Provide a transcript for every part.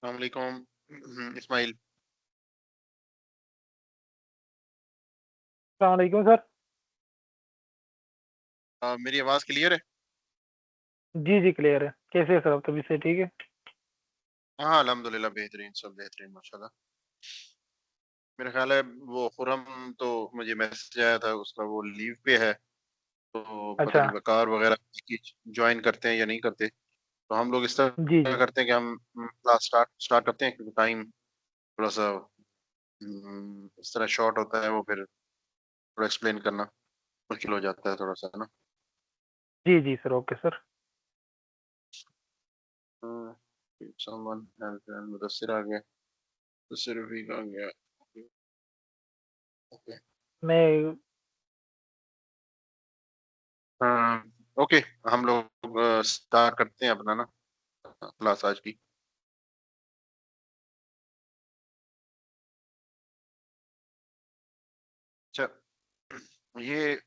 अस्सलामुअलैकुम इस्माइल। अलैक्म सर। मेरी आवाज़ क्लियर है? जी जी क्लियर है। कैसे है सर, आप तबीयत से ठीक है? हाँ अल्हम्दुलिल्लाह, बेहतरीन, सब बेहतरीन माशाल्लाह। मेरा ख्याल है वो खुरम, तो मुझे मैसेज आया था उसका, वो लीव पे है, तो पता अच्छा। नहीं वकार वगैरह की ज्वाइन करते हैं या नहीं करते। तो हम लोग इस जी तरह जी। करते हैं कि हम क्लास स्टार्ट करते हैं, क्योंकि टाइम थोड़ा सा इस तरह शॉर्ट होता है, वो फिर थोड़ा एक्सप्लेन करना मुश्किल हो जाता है थोड़ा सा, है ना। जी जी sir, okay sir. Someone Mudassir आ गया, मुदस्सिर रफीक आ गया। ओके। मैं हाँ ओके, हम लोग स्टार्ट करते हैं अपना ना क्लास आज की। अच्छा, ये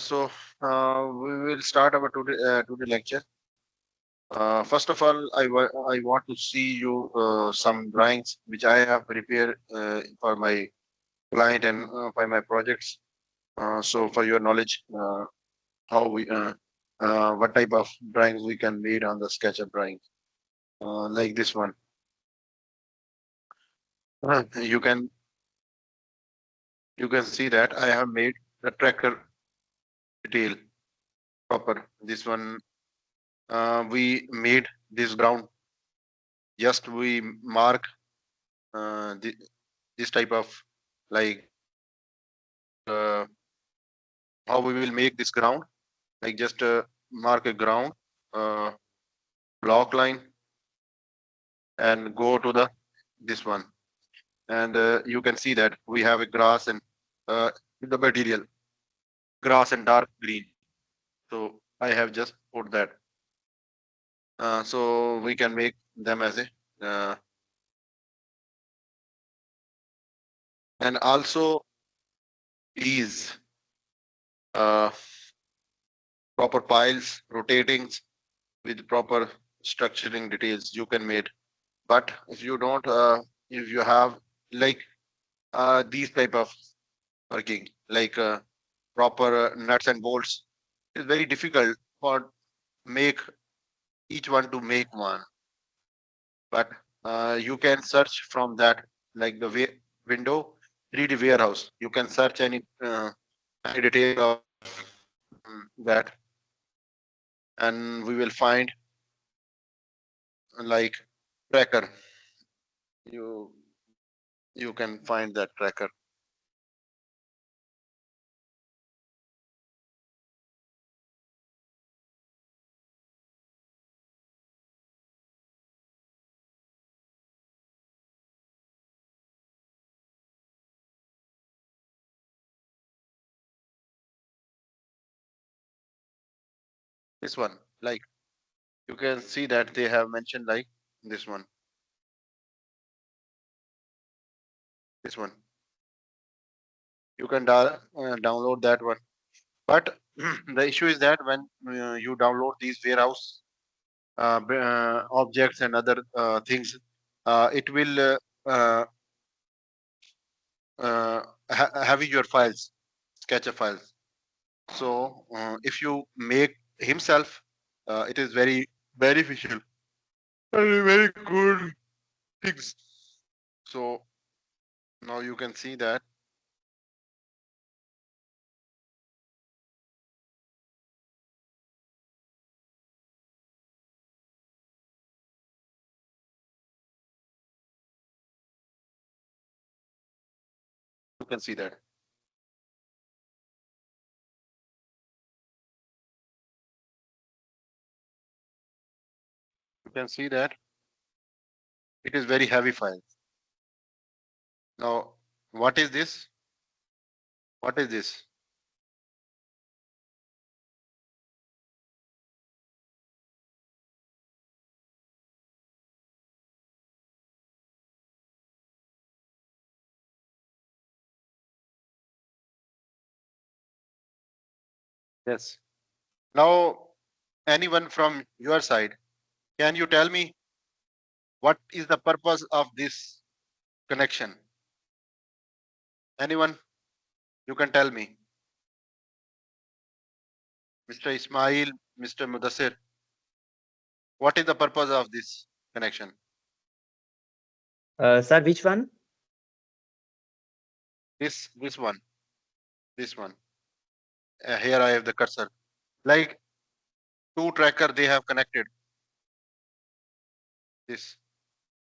so we will start our today lecture. First of all, I want to see you some drawings which I have prepared for my client and for my projects. So for your knowledge, how we what type of drawings we can made on the SketchUp drawing, like this one. You can see that I have made the tracker detail proper. This one, we made this ground. Just we mark this type of, like, uh, how we will make this ground. Like, just mark a ground uh, block line and go to the this one, and you can see that we have a grass and the material grass and dark green. So I have just put that, so we can make them as a and also these uh, proper piles rotating with proper structuring details you can make. But if you don't, if you have, like, these type of working, like proper nuts and bolts, it's very difficult for make each one to make one. But you can search from that, like the window 3D warehouse. You can search any detail of that, and we will find, like, tracker. You you can find that tracker. This one, like, you can see that they have mentioned, like, this one, this one. You can download that one. But the issue is that when you download these warehouse objects and other things, it will have your files, SketchUp files. So if you make himself, it is very beneficial, very good things. So now you can see that. You can see that. You can see that it is very heavy file. Now, what is this? What is this? Yes. Now, anyone from your side, can you tell me What is the purpose of this connection? Anyone? You can tell me. Mr. Ismail, Mr. Mudassir, what is the purpose of this connection? Sir, which one? This one, this one. Here I have the cursor. Like two tracker, they have connected this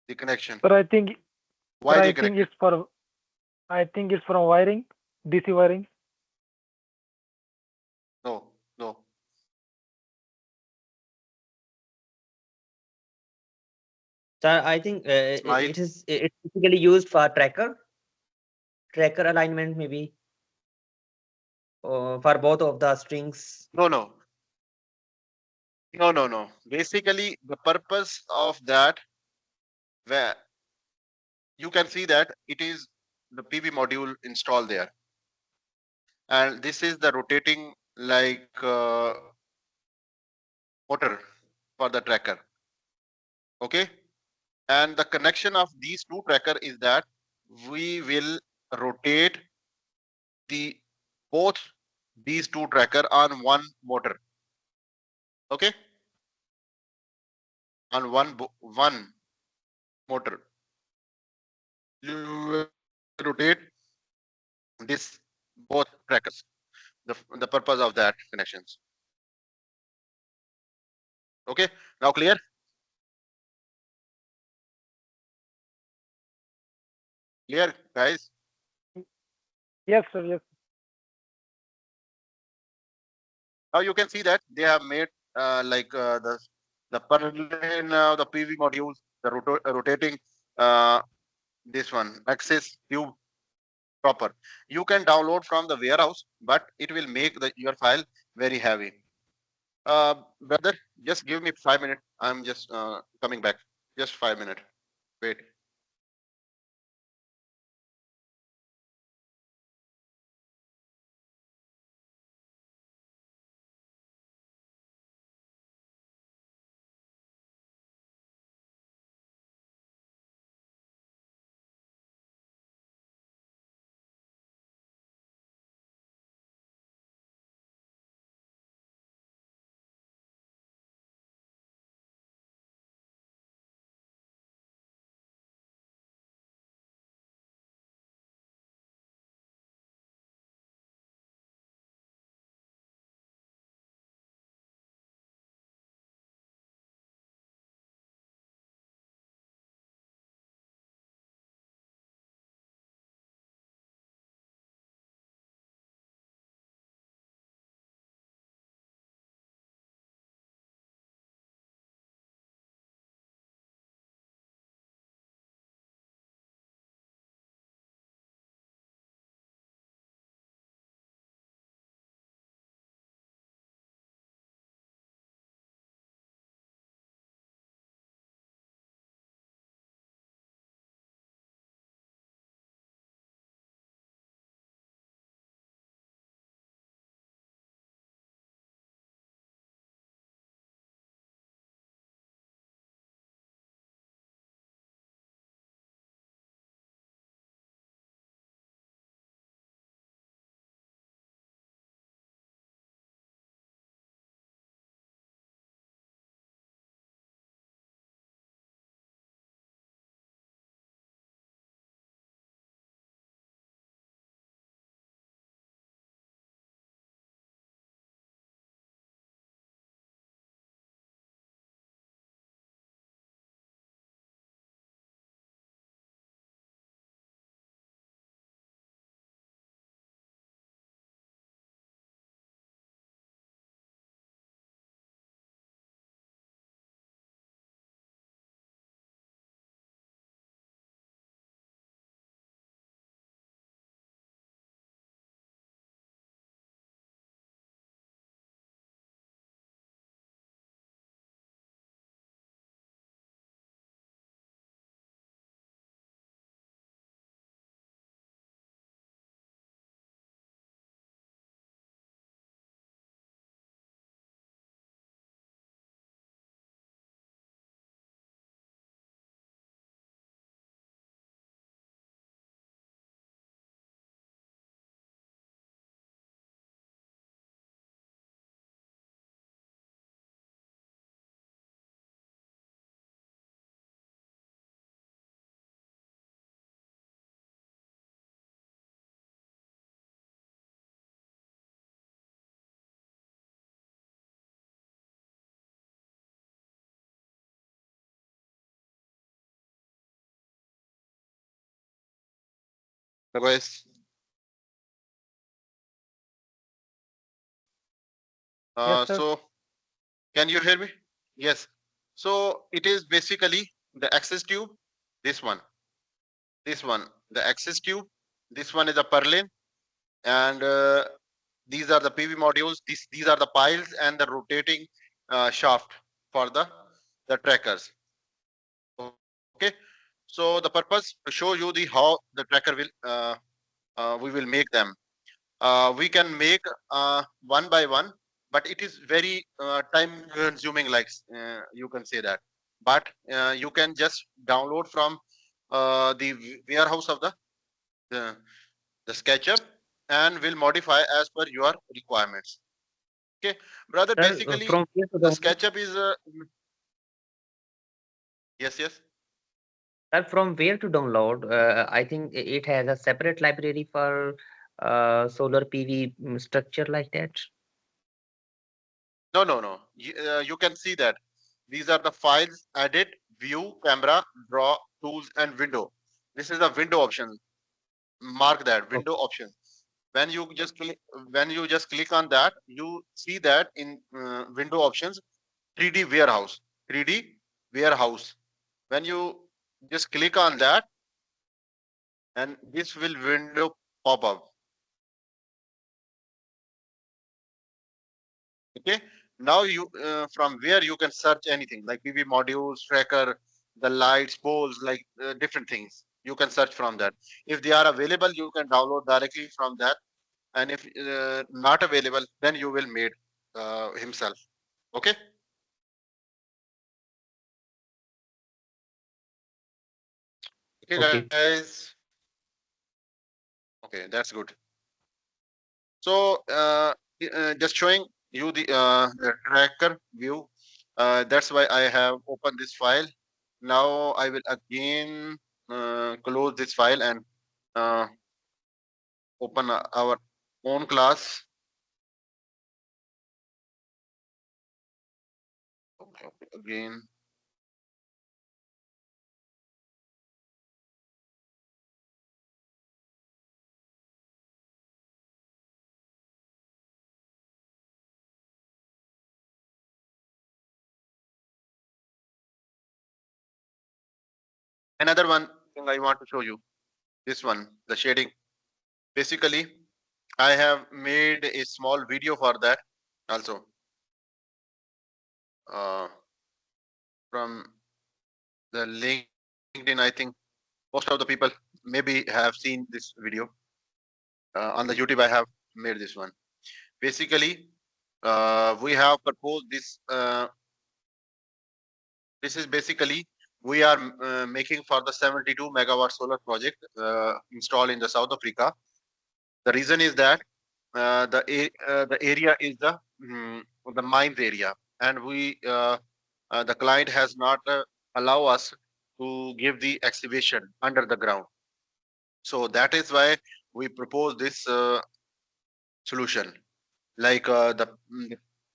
the connection. Sir, I think sir, Why they connected? I think it's from wiring, DC wiring. No, no. Sir, I think Ismail, it's typically used for tracker alignment maybe, for both of the strings. no, no, no. Basically, the purpose of that, where you can see that it is the PV module installed there, and this is the rotating like motor for the tracker. Okay, and the connection of these two tracker is that we will rotate the both these two tracker on one motor. Okay, on one motor. You rotate this both trackers. The purpose of that connections. Okay, now clear? Clear, guys? Yes, sir. Yes. Now you can see that they have made like the plane, the PV modules, the rotating uh, this one axis tube proper. You can download from the warehouse, but it will make your file very heavy. Brother, just give me 5 minutes. I'm just coming back. Just 5 minutes. Wait. Guys. Yes, sir. So can you hear me? Yes. So it is basically the access tube. This one, the access tube. This one is a purlin, and these are the PV modules. These are the piles and the rotating shaft for the trackers. Okay. So the purpose to show you the how the tracker will we will make them. We can make one by one, but it is very time consuming, like you can say that. But you can just download from the warehouse of the, the SketchUp, and will modify as per your requirements. Okay, brother, Sir, basically from where to the download? SketchUp is yes. Sir, from where to download? I think it has a separate library for solar PV structure like that. No. You can see that these are the files: edit, view, camera, draw, tools, and window. This is the window option. Mark that Okay. window option. When you just click, when you just click on that, you see that in window options, 3D warehouse. 3D warehouse. When you just click on that, and this will window pop up. Okay. Now you from where you can search anything like PV modules, tracker, the lights, poles, like different things. You can search from that. If they are available, you can download directly from that. And if not available, then you will made himself. Okay. Okay, Okay. guys. Okay, that's good. So just showing you the tracker view. That's why I have opened this file. Now I will again close this file and uh, open our own class. Okay, again. Another one thing I want to show you. This one, the shading. Basically, I have made a small video for that also. From the LinkedIn, I think most of the people maybe have seen this video. On the YouTube, I have made this one. Basically, we have proposed this. This is basically we are making for the 72 megawatt solar project installed in the South Africa. The reason is that the area is the mines area, and the client has not allow us to give the excavation under the ground. So that is why we propose this solution, like the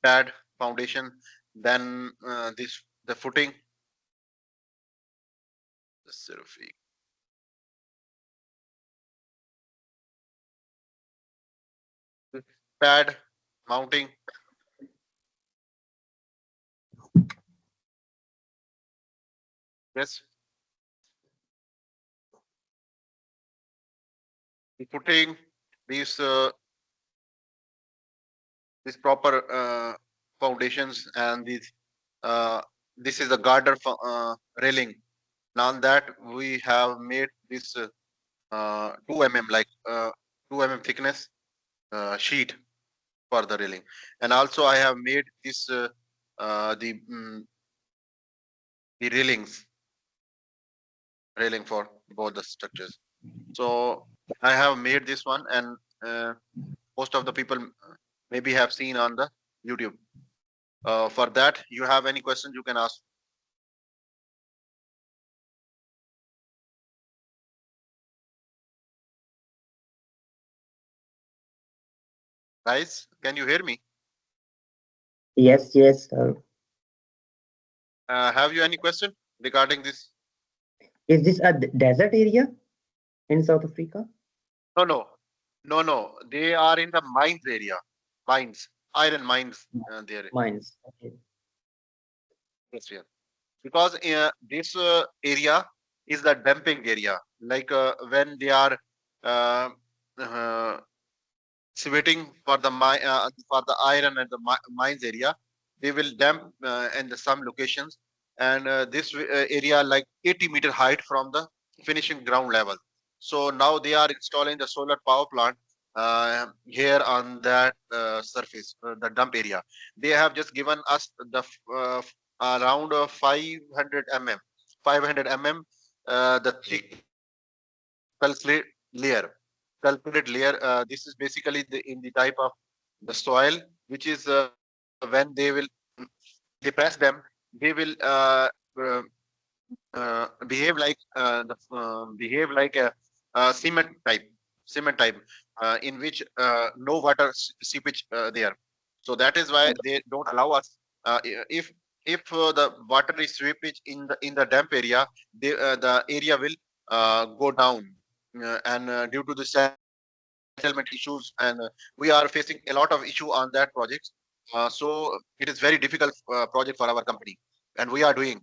pad foundation, then this the footing, the ceramic pad mounting, yes, the footing, these these proper foundations, and these this is the garter railing. Now that we have made this 2 mm, like 2 mm thickness sheet for the railing, and also I have made this the railing for both the structures. So I have made this one, and most of the people maybe have seen on the YouTube. For that, you have any questions, you can ask. Guys, can you hear me? Yes, sir. Have you any question regarding this? Is this a desert area in South Africa? No, no, no, no. They are in the mines area. Mines, iron mines there. Mines. Okay. Yes, yeah. Because this area is the dumping area. Like when they are uh, uh, waiting for the iron and the mines area, they will dump in some locations, and this area like 80-meter height from the finishing ground level. So now they are installing the solar power plant here on that surface, the dump area. They have just given us the around 500 mm, 500 mm, the thick calculate layer. Calculate layer. This is basically in the type of the soil, which is when they press them, they will uh, behave like a cement type, in which no water seepage there. So that is why they don't allow us. If the water is seepage in the damp area, the area will go down, and due to the settlement issues, and we are facing a lot of issue on that project. So it is very difficult project for our company, and we are doing.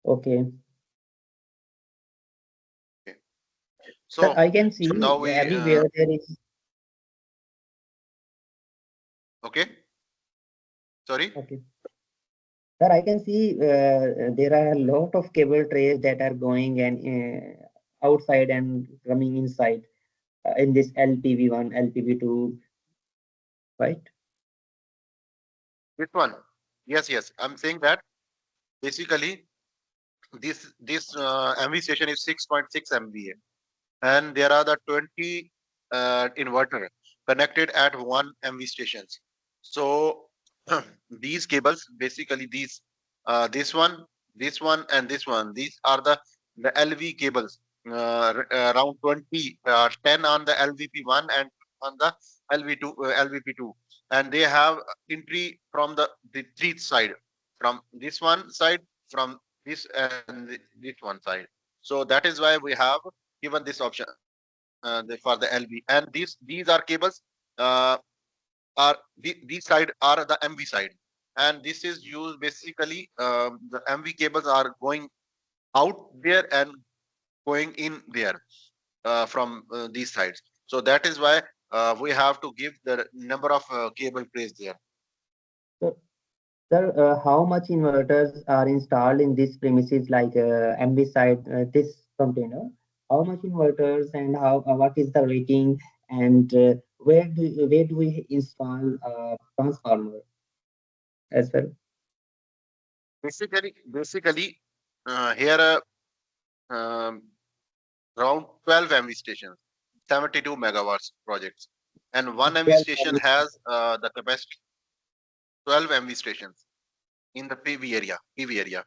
Okay. Okay. Sir, So I can see now we everywhere there is. okay. Sorry. Okay. Sir, I can see there are a lot of cable trays that are going and outside and coming inside in this LPV1, LPV2, right? This one. Yes, yes. I'm saying that basically this MV station is 6.6 MVA, and there are the 20 inverter connected at one MV stations. So these cables, basically this one, and this one. These are the LV cables. Around 20, 10 on the LVP1 and on the LVP2, and they have entry from the three side, from this one side, from this and this one side. So that is why we have given this option for the LV. And these are cables uh, these side are the MV side, and this is used basically. The MV cables are going out there and going in there from these sides. So that is why we have to give the number of cable trays there. So, sir, how much inverters are installed in this premises like MB side, this container? How much inverters and how what is the rating and where do we install transformer as well? Basically, here um, around 12 MV stations, 72 megawatts projects, and one MV 12 station has the capacity 12 MV stations in the PV area.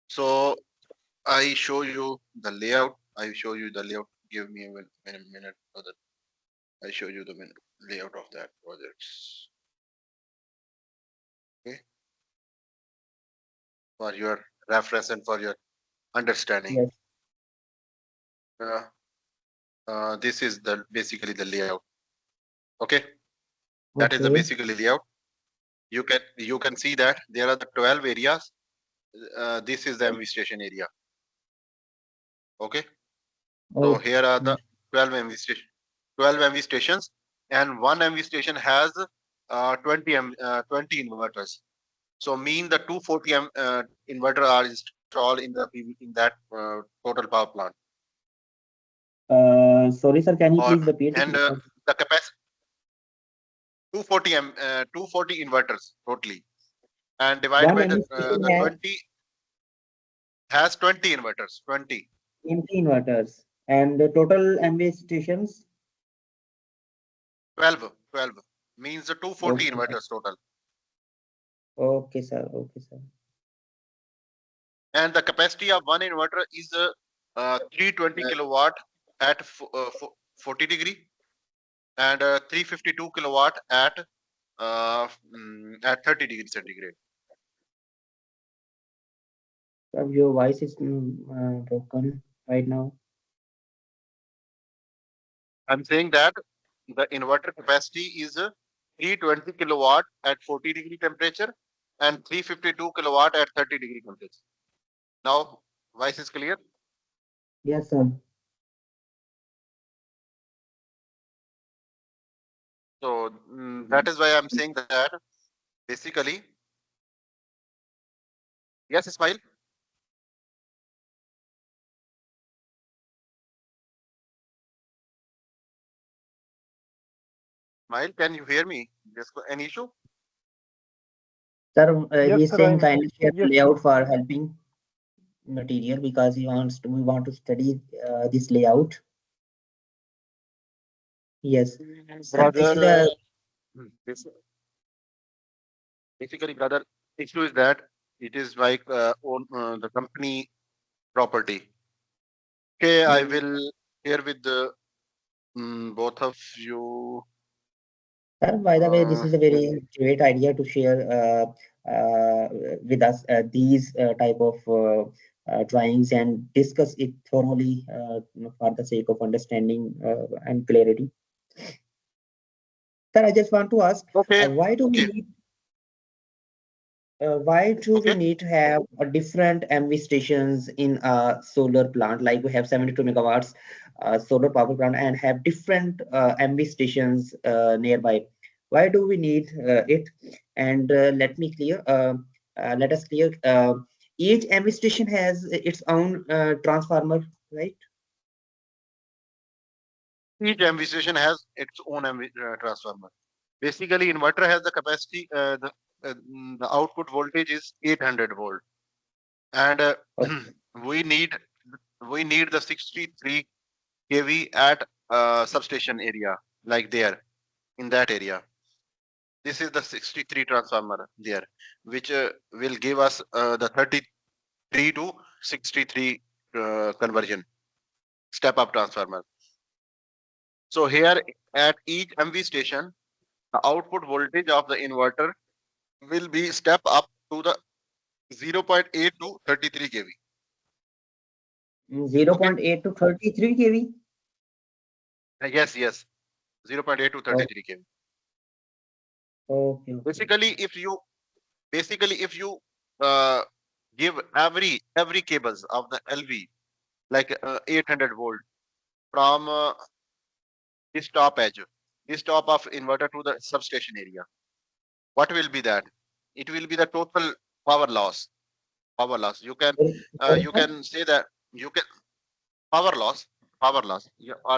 So I show you the layout. I show you the layout. Give me a minute so that I show you the layout of that projects. Okay, for your reference and for your understanding. Yes. Uh, this is the basically the layout. Okay, that is the Okay. basically layout. You can see that there are the 12 areas. This is the administration area. Okay, so Oh, here are the 12 MV station, 12 MV stations, and one MV station has 20 inverters. So mean the 240 inverter are installed in the PV, in that total power plant. sorry, sir. Can you Or please repeat it? and the capacity 240 240 inverters totally, and divide One by MB station the has 20 has 20 inverters, 20 20 inverters, and the total MB stations. 12 12 means the 240 Okay. inverters total, Okay, sir. Okay, sir. and the capacity of one inverter is 320 kilowatt at 40 degree, and 352 kilowatt at 30 degree centigrade. Your voice is broken. right now? I'm saying that the inverter capacity is 320 kilowatt at 40-degree temperature and 352 kilowatt at 30-degree temperature. Now, voice is clear. Yes, sir. So that is why I'm saying that basically, yes, Ismail. Ismail, can you hear me? There's any issue? Sir, Yes, he's sir. saying kindly share the Yes, sir. layout for helping material because we want to study this layout. Yes, sir. This is Brother, a basically, brother, issue is that it is like own the company property. Okay, I will share with the both of you. sir. By the way, this Uh, is a very great idea to share with us these type of drawings and discuss it thoroughly for the sake of understanding and clarity. Sir, I just want to ask, okay, why do we okay, need why do we okay. need to have a different MV stations in a solar plant? Like we have 72 megawatts solar power plant and have different MV stations nearby. Why do we need it? And let us clear. Each MV station has its own transformer, right? Each MV station has its own MV transformer. Basically, inverter has the capacity. The output voltage is 800 volt, and Okay. we need we need the 63 kV at substation area, like there in that area. This is the 63 transformer there, which will give us the 33 to 63 conversion step up transformer. So here at each MV station, the output voltage of the inverter will be step up to the 0.8 to 33 kV. Okay. 0.8 to 33 kV. Yes. 0.8 to Oh, 33 kV. okay, okay, Basically, okay. if you uh, give every cables of the LV like 800 volt from this top edge, this top of inverter to the substation area, what will be that? It will be the total power loss. Power loss. Sorry, You sir? can say that you can power loss, or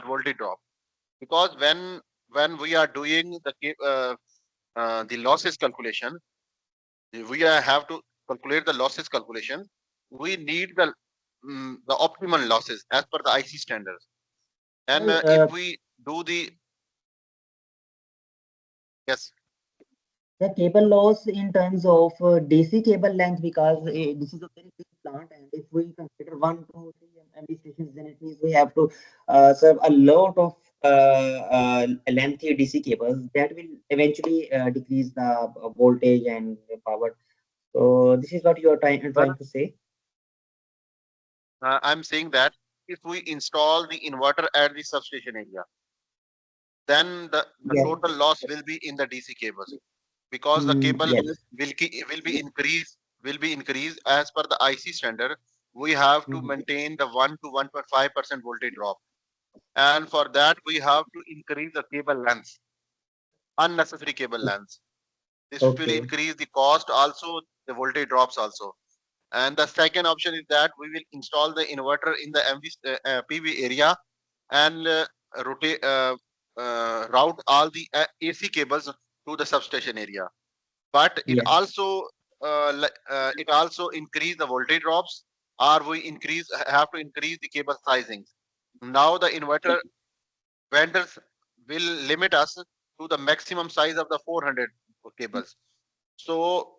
voltage drop, because when we are doing the losses calculation, we have to calculate the losses calculation. We need the optimal losses as per the IC standards. And Sir, if we do the yes, the cable loss in terms of DC cable length because this is a very big plant, and if we consider 1, 2, 3 MV stations, then it means we have to serve a lot of lengthy DC cables that will eventually decrease the voltage and the power. So this is what you are brother, trying to say. I'm saying that if we install the inverter at the substation area, then the Yes. total loss will be in the DC cables, because the cable Yes. will be increased as per the IC standard. We have to Mhm. maintain the 1 to 1.5% voltage drop, and for that we have to increase the cable length, unnecessary cable length. This will Okay. increase the cost also, the voltage drops also. And the second option is that we will install the inverter in the PV area and rotate route all the AC cables to the substation area. But Yes. it also increase the voltage drops, or we have to increase the cable sizings. Now the inverter vendors will limit us to the maximum size of the 400 cables. So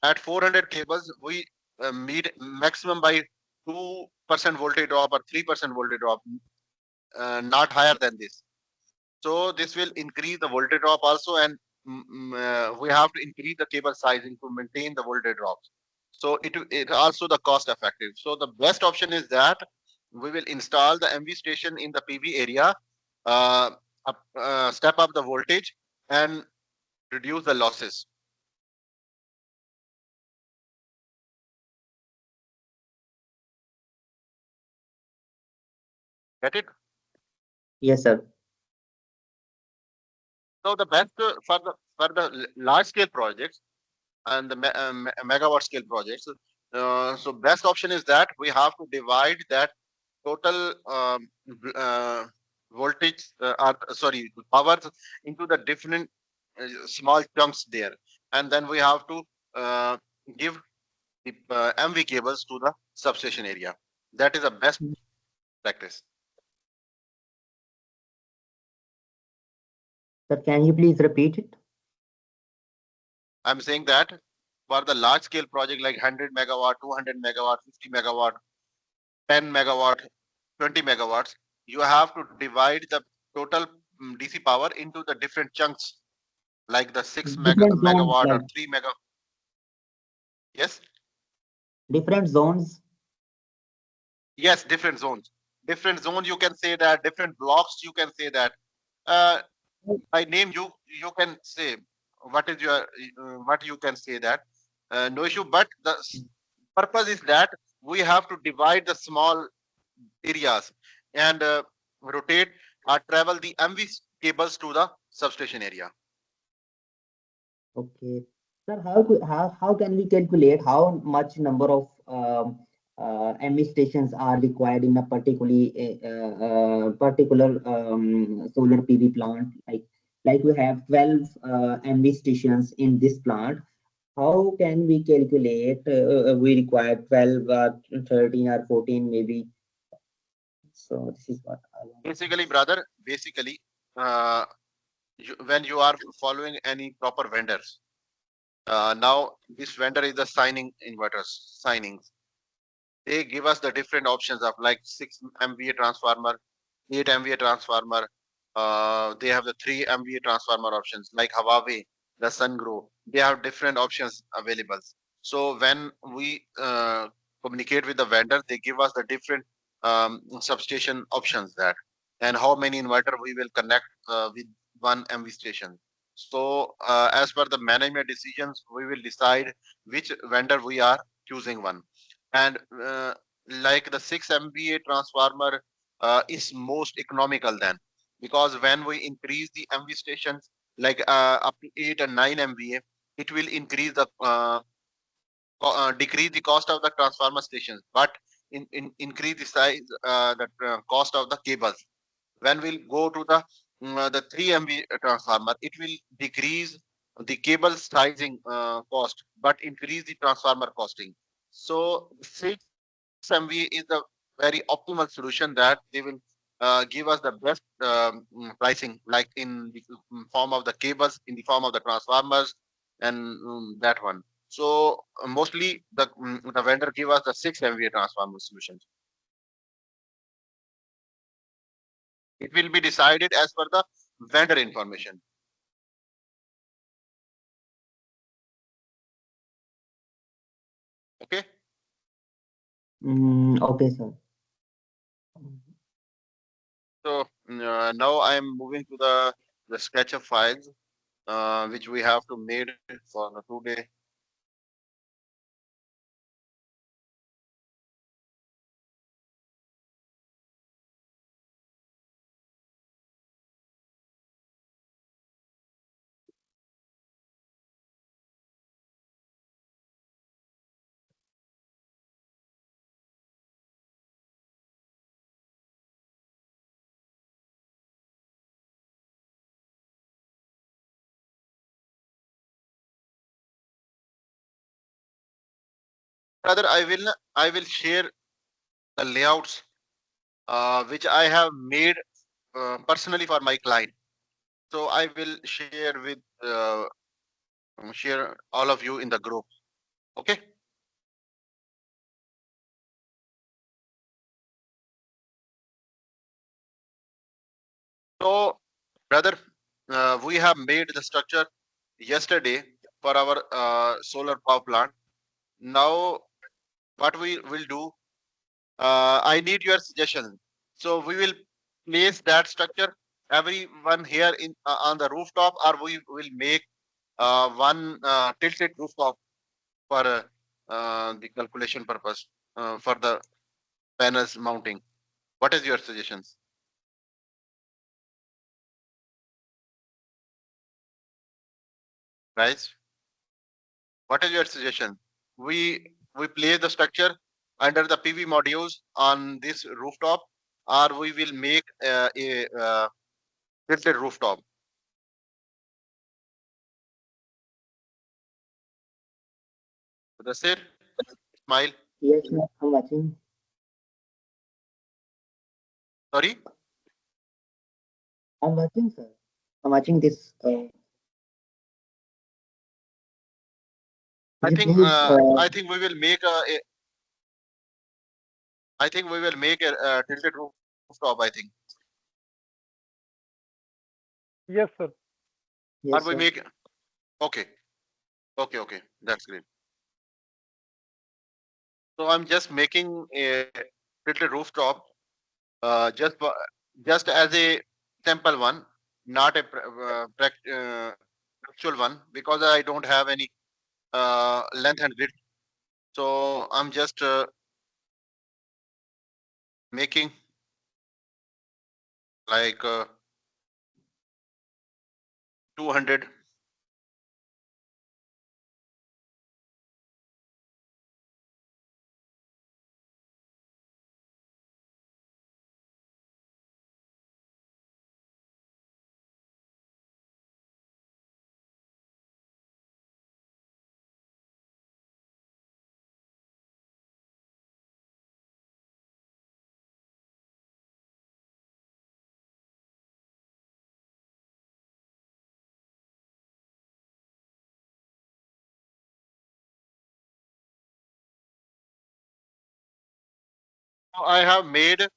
at 400 cables, we meet maximum by 2% voltage drop or 3% voltage drop, not higher than this. So this will increase the voltage drop also, and we have to increase the cable sizing to maintain the voltage drops. So it also the cost effective. So the best option is that we will install the MV station in the PV area, step up the voltage and reduce the losses. Get it? Yes, sir. So the best for the large scale projects and the megawatt scale projects. So best option is that we have to divide that total voltage or sorry power into the different small chunks there, and then we have to uh, give the MV cables to the substation area. That is the best practice. Sir, can you please repeat it? I'm saying that for the large scale project like 100 megawatt, 200 megawatt, 50 megawatt, 10 megawatt, 20 megawatts, you have to divide the total DC power into the different chunks, like the Different zones, megawatt or like 3 mega. Yes, different zones. yes, different zones. Different zones, you can say that. Different blocks, you can say that. Uh, by name, you can say what is your what you can say that. No issue. But the purpose is that we have to divide the small areas and rotate or travel the MV cables to the substation area. Okay. Sir, how can we calculate how much number of ME stations are required in a particular solar PV plant? Like we have 12 MV stations in this plant. How can we calculate we require 12 or 13 or 14 maybe? So this is what I want. Basically, brother, basically, uh, when you are following any proper vendors, now this vendor is the signing inverters, signings. They give us the different options of like 6 MVA transformer, 8 MVA transformer. They have the 3 MVA transformer options like Huawei, the SunGrow. They have different options available. So when we communicate with the vendor, they give us the different substation options that and how many inverter we will connect with one MV station. So as per the management decisions, we will decide which vendor we are choosing one. And like the 6 MVA transformer is most economical then, because when we increase the MV stations like up to 8 and 9 MVA, it will increase the decrease the cost of the transformer stations, but increase the size the cost of the cables. When we'll go to the 3 MV transformer, it will decrease the cable sizing cost, but increase the transformer costing. So 6 MV is the very optimal solution that they will give us the best pricing, like in the form of the cables, in the form of the transformers, and that one. So mostly the vendor give us the 6 MVA transformer solutions. It will be decided as per the vendor information. Okay. Okay, sir. So now I am moving to the SketchUp files which we have to made for the today. Rather, I will share the layouts which I have made personally for my client. So I will share all of you in the group. Okay. So, brother, we have made the structure yesterday for our solar power plant. Now, what we will do? I need your suggestion. So we will place that structure, everyone here in on the rooftop, or we will make one tilted rooftop for the calculation purpose for the panels mounting. What is your suggestions, guys? What is your suggestion? We place the structure under the PV modules on this rooftop, or we will make a tilted rooftop. That's it. Smile. Yes, sir. I'm watching. Sorry. I'm watching, sir. I'm watching this. I Could you think please? I think we will make a I think we will make a tilted rooftop. I think, Yes, sir. or we Yes, sir. make okay, okay. That's great. So I'm just making a tilted rooftop, just as a sample one, not a actual one, because I don't have any length and width. So I'm just making like 200. So I have made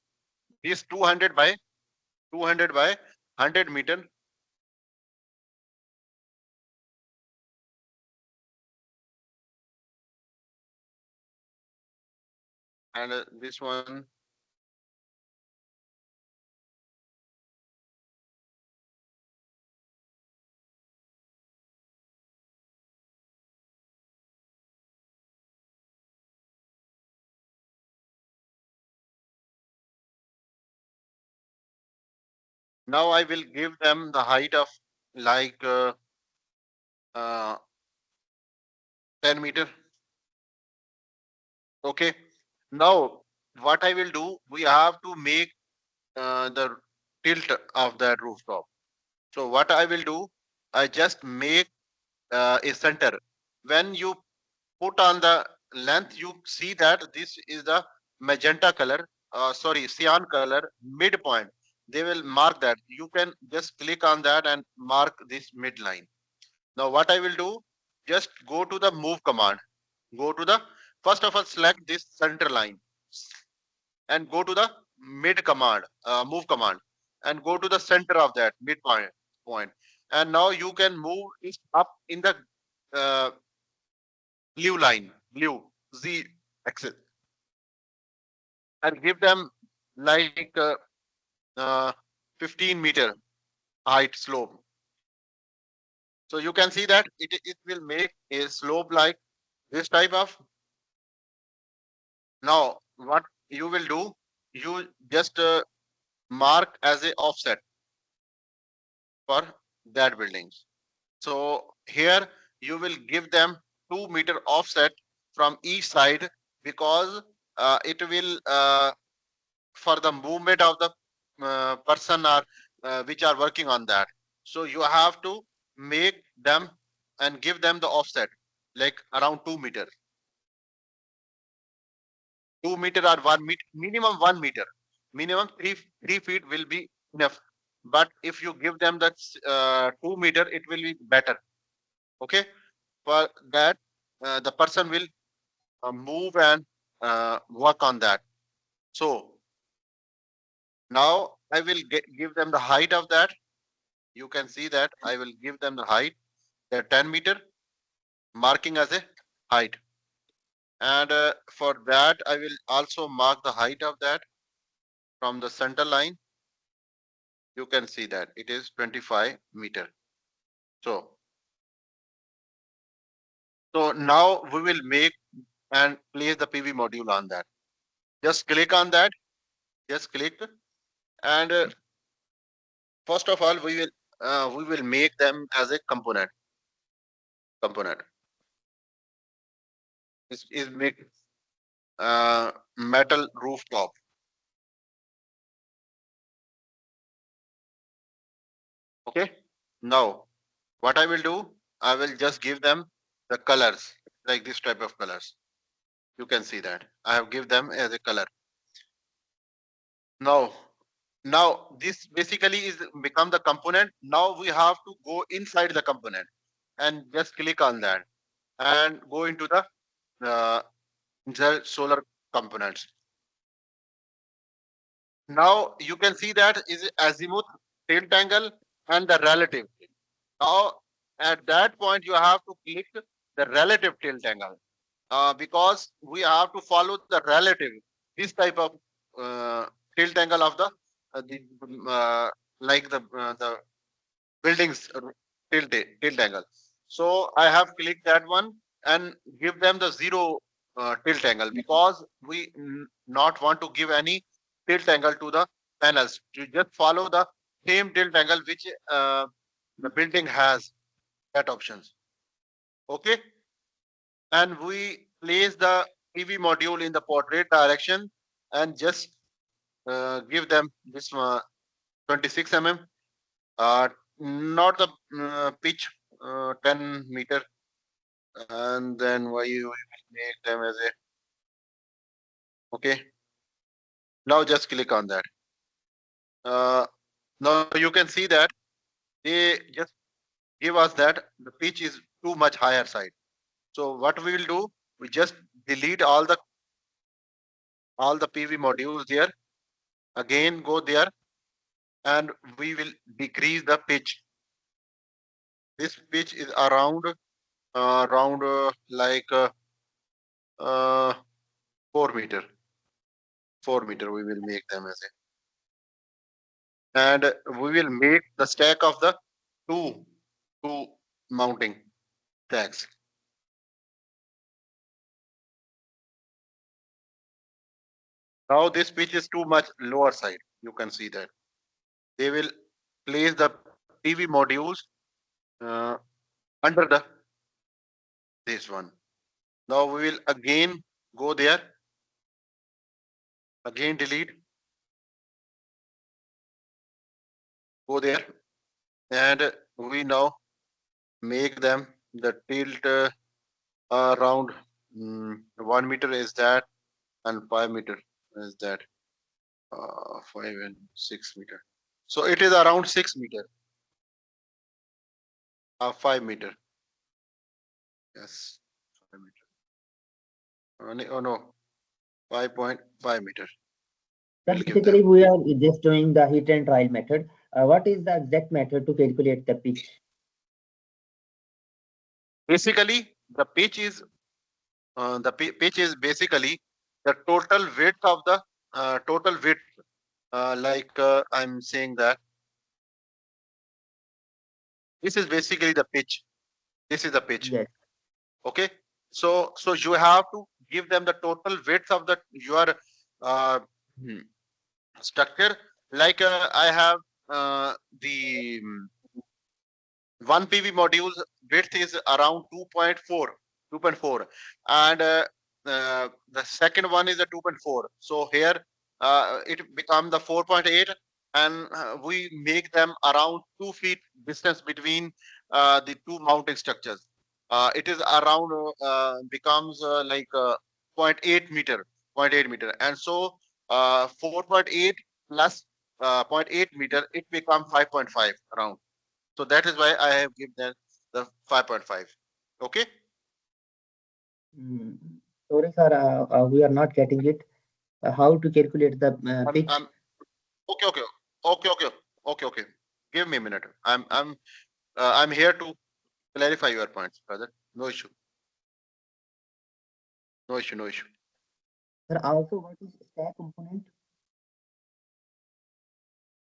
this 200 by 100 meter, and this one. Now I will give them the height of like uh, 10 meter. Okay. Now what I will do, we have to make the tilt of that rooftop. So what I will do, I just make a center. When you put on the length, you see that this is the magenta color, sorry, cyan color midpoint. They will mark that. You can just click on that and mark this midline. Now what I will do, just go to the move command. Go to the, first of all, select this center line and go to the mid command, move command, and go to the center of that midpoint point. And now you can move it up in the uh, blue line, blue Z axis, and give them like 15-meter height slope. So you can see that it will make a slope like this type of. Now what you will do, you just mark as a offset for that buildings. So here you will give them 2 meter offset from each side, because it will for the movement of the person or which are working on that. So you have to make them and give them the offset like around 2 meter, 2 meter or 1 meter, minimum 1 meter, minimum three feet will be enough. But if you give them that 2 meter, it will be better. Okay, for that the person will move and work on that. So now I will give them the height of that. You can see that I will give them the height, the 10 meter, marking as a height. And for that, I will also mark the height of that from the center line. You can see that it is 25 meter. So, so now we will make and place the PV module on that. Just click on that. Just click, and first of all, we will make them as a component. Component. This is make metal rooftop. Okay. Now, what I will do, I will just give them the colors, like this type of colors. You can see that I have give them as a color. Now this basically is become the component. Now we have to go inside the component and just click on that and go into the solar components. Now you can see that is azimuth, tilt angle, and the relative. Now at that point you have to click the relative tilt angle, because we have to follow the relative, this type of tilt angle of the like the buildings tilt angle. So I have clicked that one and give them the zero tilt angle, because we not want to give any tilt angle to the panels. To just follow the same tilt angle which the building has, that options. Okay, and we place the PV module in the portrait direction and just give them this 26 mm, not the pitch 10 meter, and then why you will make them as a, okay. Now just click on that. Now you can see that they just give us that the pitch is too much higher side. So what we will do, we just delete all the PV modules there. Again, go there, and we will decrease the pitch. This pitch is around like 4 meter. 4 meter. We will make them as a, and we will make the stack of the two mounting stacks. Now this pitch is too much lower side. You can see that they will place the PV modules uh, under the this one. Now we will again go there, again delete, go there, and we now make them the tilt around 1 meter is that, and 5 meter is that, 5 and 6 meter. So it is around 6 meter, 5 meter. Yes, 5 meter. Oh no, 5.5 meter. Sir, We'll give basically, them. we are just doing the hit and trial method. What is the exact method to calculate the pitch? Basically, the pitch is pitch is basically the total width of the total width. Like I'm saying that this is basically the pitch. This is the pitch. Yes. Okay. So you have to give them the total width of the your uh, hmm, structure. Like I have the one PV module's width is around 2.4, and the second one is a 2.4. So here it becomes the 4.8, and we make them around 2 feet distance between the two mounting structures. It is around becomes like zero point 0.8 meter, zero point 0.8 meter, and so 4.8 plus zero point 0.8 meter, it becomes 5.5 around. So that is why I have given them the 5.5. Okay. Mm. Sorry, sir, we are not getting it. How to calculate the pitch? I'm okay. Okay. Give me a minute. I'm here to clarify your points, brother. No issue. No issue, no issue. Sir, also what is stack component?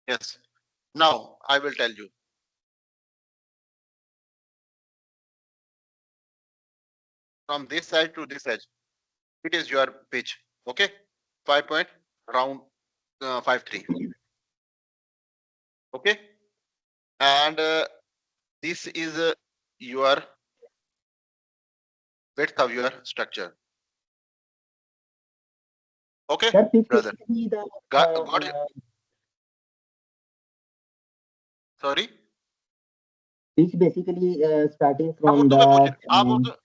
Yes. Now I will tell you. From this side to this edge, it is your pitch. Okay, 5 point round 53. Okay, and this is your width of your structure. Okay, Sir, pitch brother. basically the Got it? Sorry. pitch basically starting आप from Urdu the में पूछ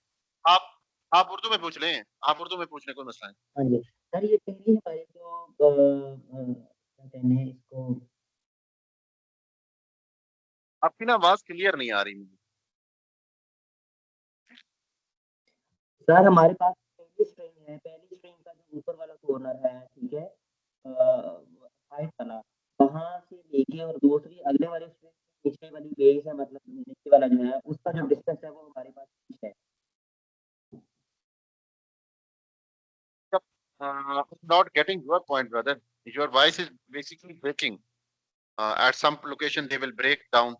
आप आप उर्दू में पूछ लें, आप उर्दू में पूछने कोई मसला नहीं. हाँ जी सर, ये पहली हमारी जो क्या कहते हैं इसको, आपकी ना आवाज क्लियर नहीं आ रही मुझे. सर हमारे पास पहली स्ट्रिंग है, पहली स्ट्रिंग का जो ऊपर वाला कॉर्नर है, ठीक है, हाइट वाला, वहां से लेके और दूसरी अगले वाले स्ट्रिंग नीचे वाली बेस है, मतलब नीचे वाला जो है उसका जो डिस्टेंस है वो हमारे पास है. Not getting your point, brother. Your voice is basically breaking. At some location, they will break down.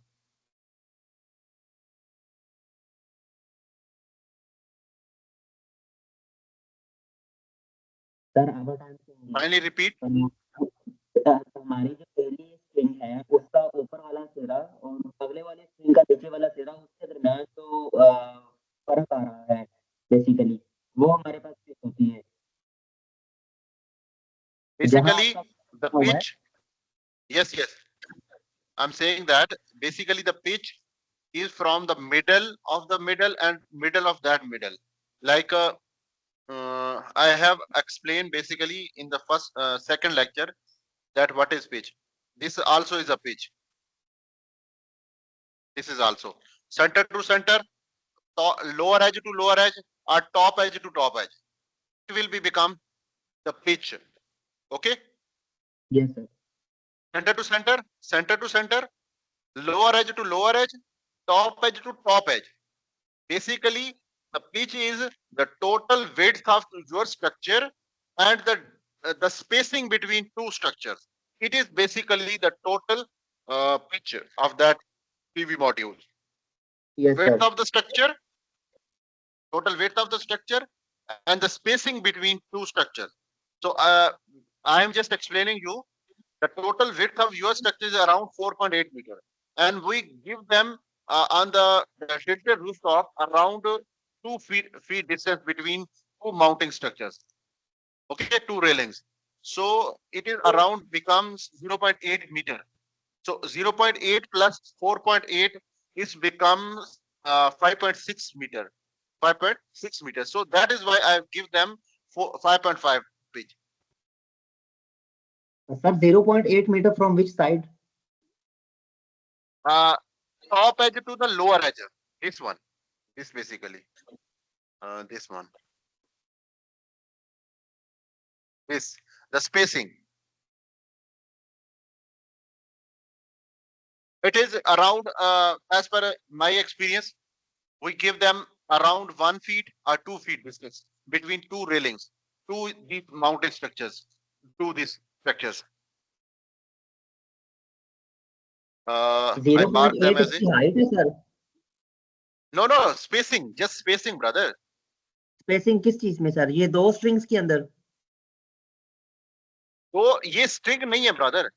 Sir our time Finally, repeat. हमारी जो पहली स्ट्रिंग है उसका ऊपर वाला सिरा और अगले वाले स्ट्रिंग का नीचे वाला सिरा, उसके दरमियान जो फर्क आ रहा है बेसिकली, वो हमारे पास फिक्स होती है. जहाँ Basically, आपका the हुआ है, pitch. Yes, yes. I'm saying that basically the pitch is from the middle of the middle and middle of that middle. Like I have explained basically in the second lecture that what is pitch. This also is a pitch. This is also center to center, lower edge to lower edge, or top edge to top edge. It will be become the pitch. Okay. yes sir, Center to center, center to center, lower edge to lower edge, top edge to top edge. Basically, the pitch is the total width of your structure and the spacing between two structures. It is basically the total pitch of that PV module. yes Width sir, of the structure, total width of the structure, and the spacing between two structures. So I am just explaining you the total width of your structure is around 4.8 meter, and we give them on the tilted rooftop around 2 feet distance between two mounting structures. Okay, two railings. So it is around becomes 0.8 meter. So 0.8 plus 4.8 is becomes 5.6 meter. 5.6 meters. So that is why I give them 5.5 pitch. sir 0.8 meter from which side? Top edge to the lower edge. This one. This basically. This one. This. The spacing. It is around, as per my experience, we give them around 1 feet or 2 feet distance between two railings, two deep mounted structures, to these structures. I mark them 0.8 as a इसकी height है sir? no spacing, just spacing, brother. Spacing किस चीज में sir? ये दो strings के अंदर? तो ये string नहीं है, brother.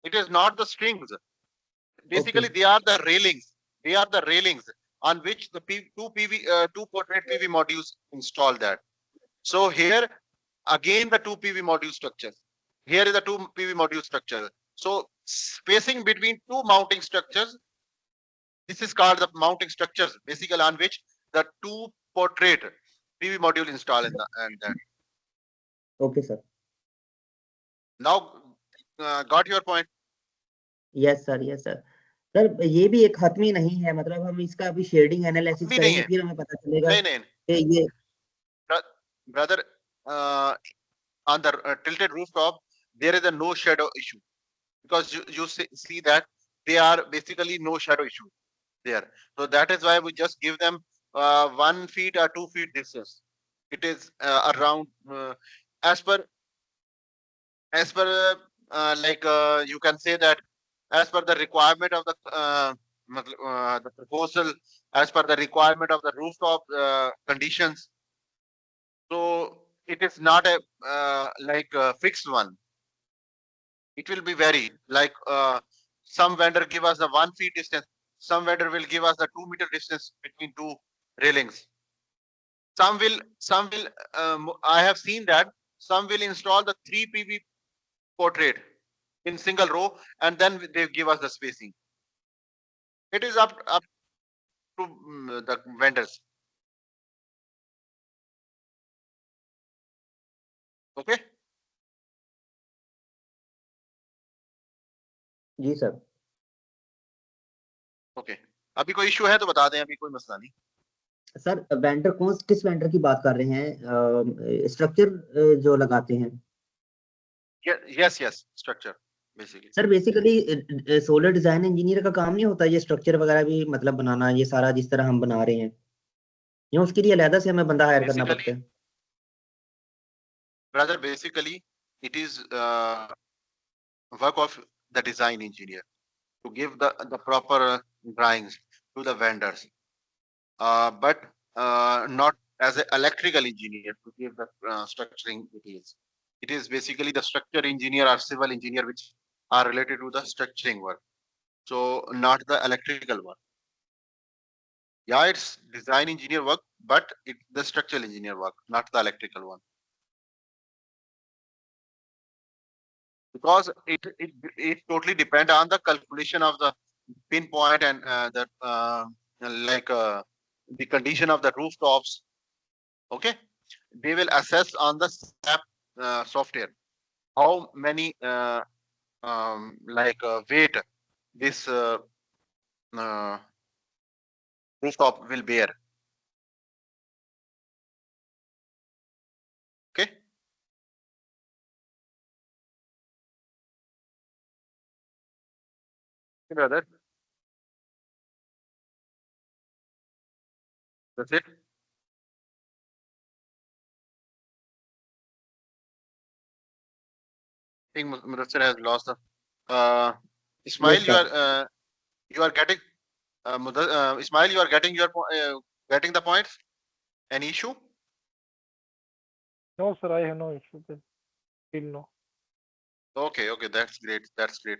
It is not the strings. Basically, Okay. they are the railings. They are the railings on which the two portrait PV modules install that. So here again the two PV module structures. Here is the two PV module structure. So spacing between two mounting structures. This is called the mounting structures, basically on which the two portrait PV module install in the and that. Okay sir. Now got your point? Yes sir, yes sir. Sir ये भी एक हतमी नहीं है, मतलब हम इसका अभी shading analysis करेंगे फिर हमें पता चलेगा नहीं कि ये brother, on the tilted rooftop there is a no shadow issue because you see that they are basically no shadow issue there. So that is why we just give them 1 feet or 2 feet distance It is around as per like you can say that as per the requirement of the proposal, as per the requirement of the rooftop conditions. So it is not a like a fixed one. It will be vary. Like some vendor give us the 1 feet distance. Some vendor will give us the 2 meter distance between two railings. Some will. I have seen that some will install the 3 PV portrait in single row, and then they give us the spacing. It is up to the vendors. Okay. जी sir. Okay, अभी कोई issue है तो बता दें, अभी कोई मसला नहीं। सर वेंडर किस वेंडर की बात कर रहे हैं, स्ट्रक्चर जो लगाते हैं? Yes yes, structure basically. Sir basically solar design engineer का काम नहीं होता ये स्ट्रक्चर वगैरह भी मतलब बनाना, ये सारा जिस तरह हम बना रहे हैं, या उसके लिए अलग से हमें बंदा हायर करना पड़ता है? Brother basically it is work of the design engineer to give the proper drawings to the vendors, but not as an electrical engineer to give the structuring details. It is basically the structure engineer or civil engineer which are related to the structuring work, so not the electrical work. Yeah, it's design engineer work, but it's the structural engineer work, not the electrical one. Because it totally depend on the calculation of the pinpoint and like the condition of the rooftops. Okay, they will assess on the SAP software how many weight this uh, rooftop will bear. Okay, brother, that's it. I think Mudassir has lost the Ismail. Yes, sir. You are getting Ismail, you are getting your getting the points. Any issue? No, sir, I have no issue with still no. Okay, okay, that's great. That's great.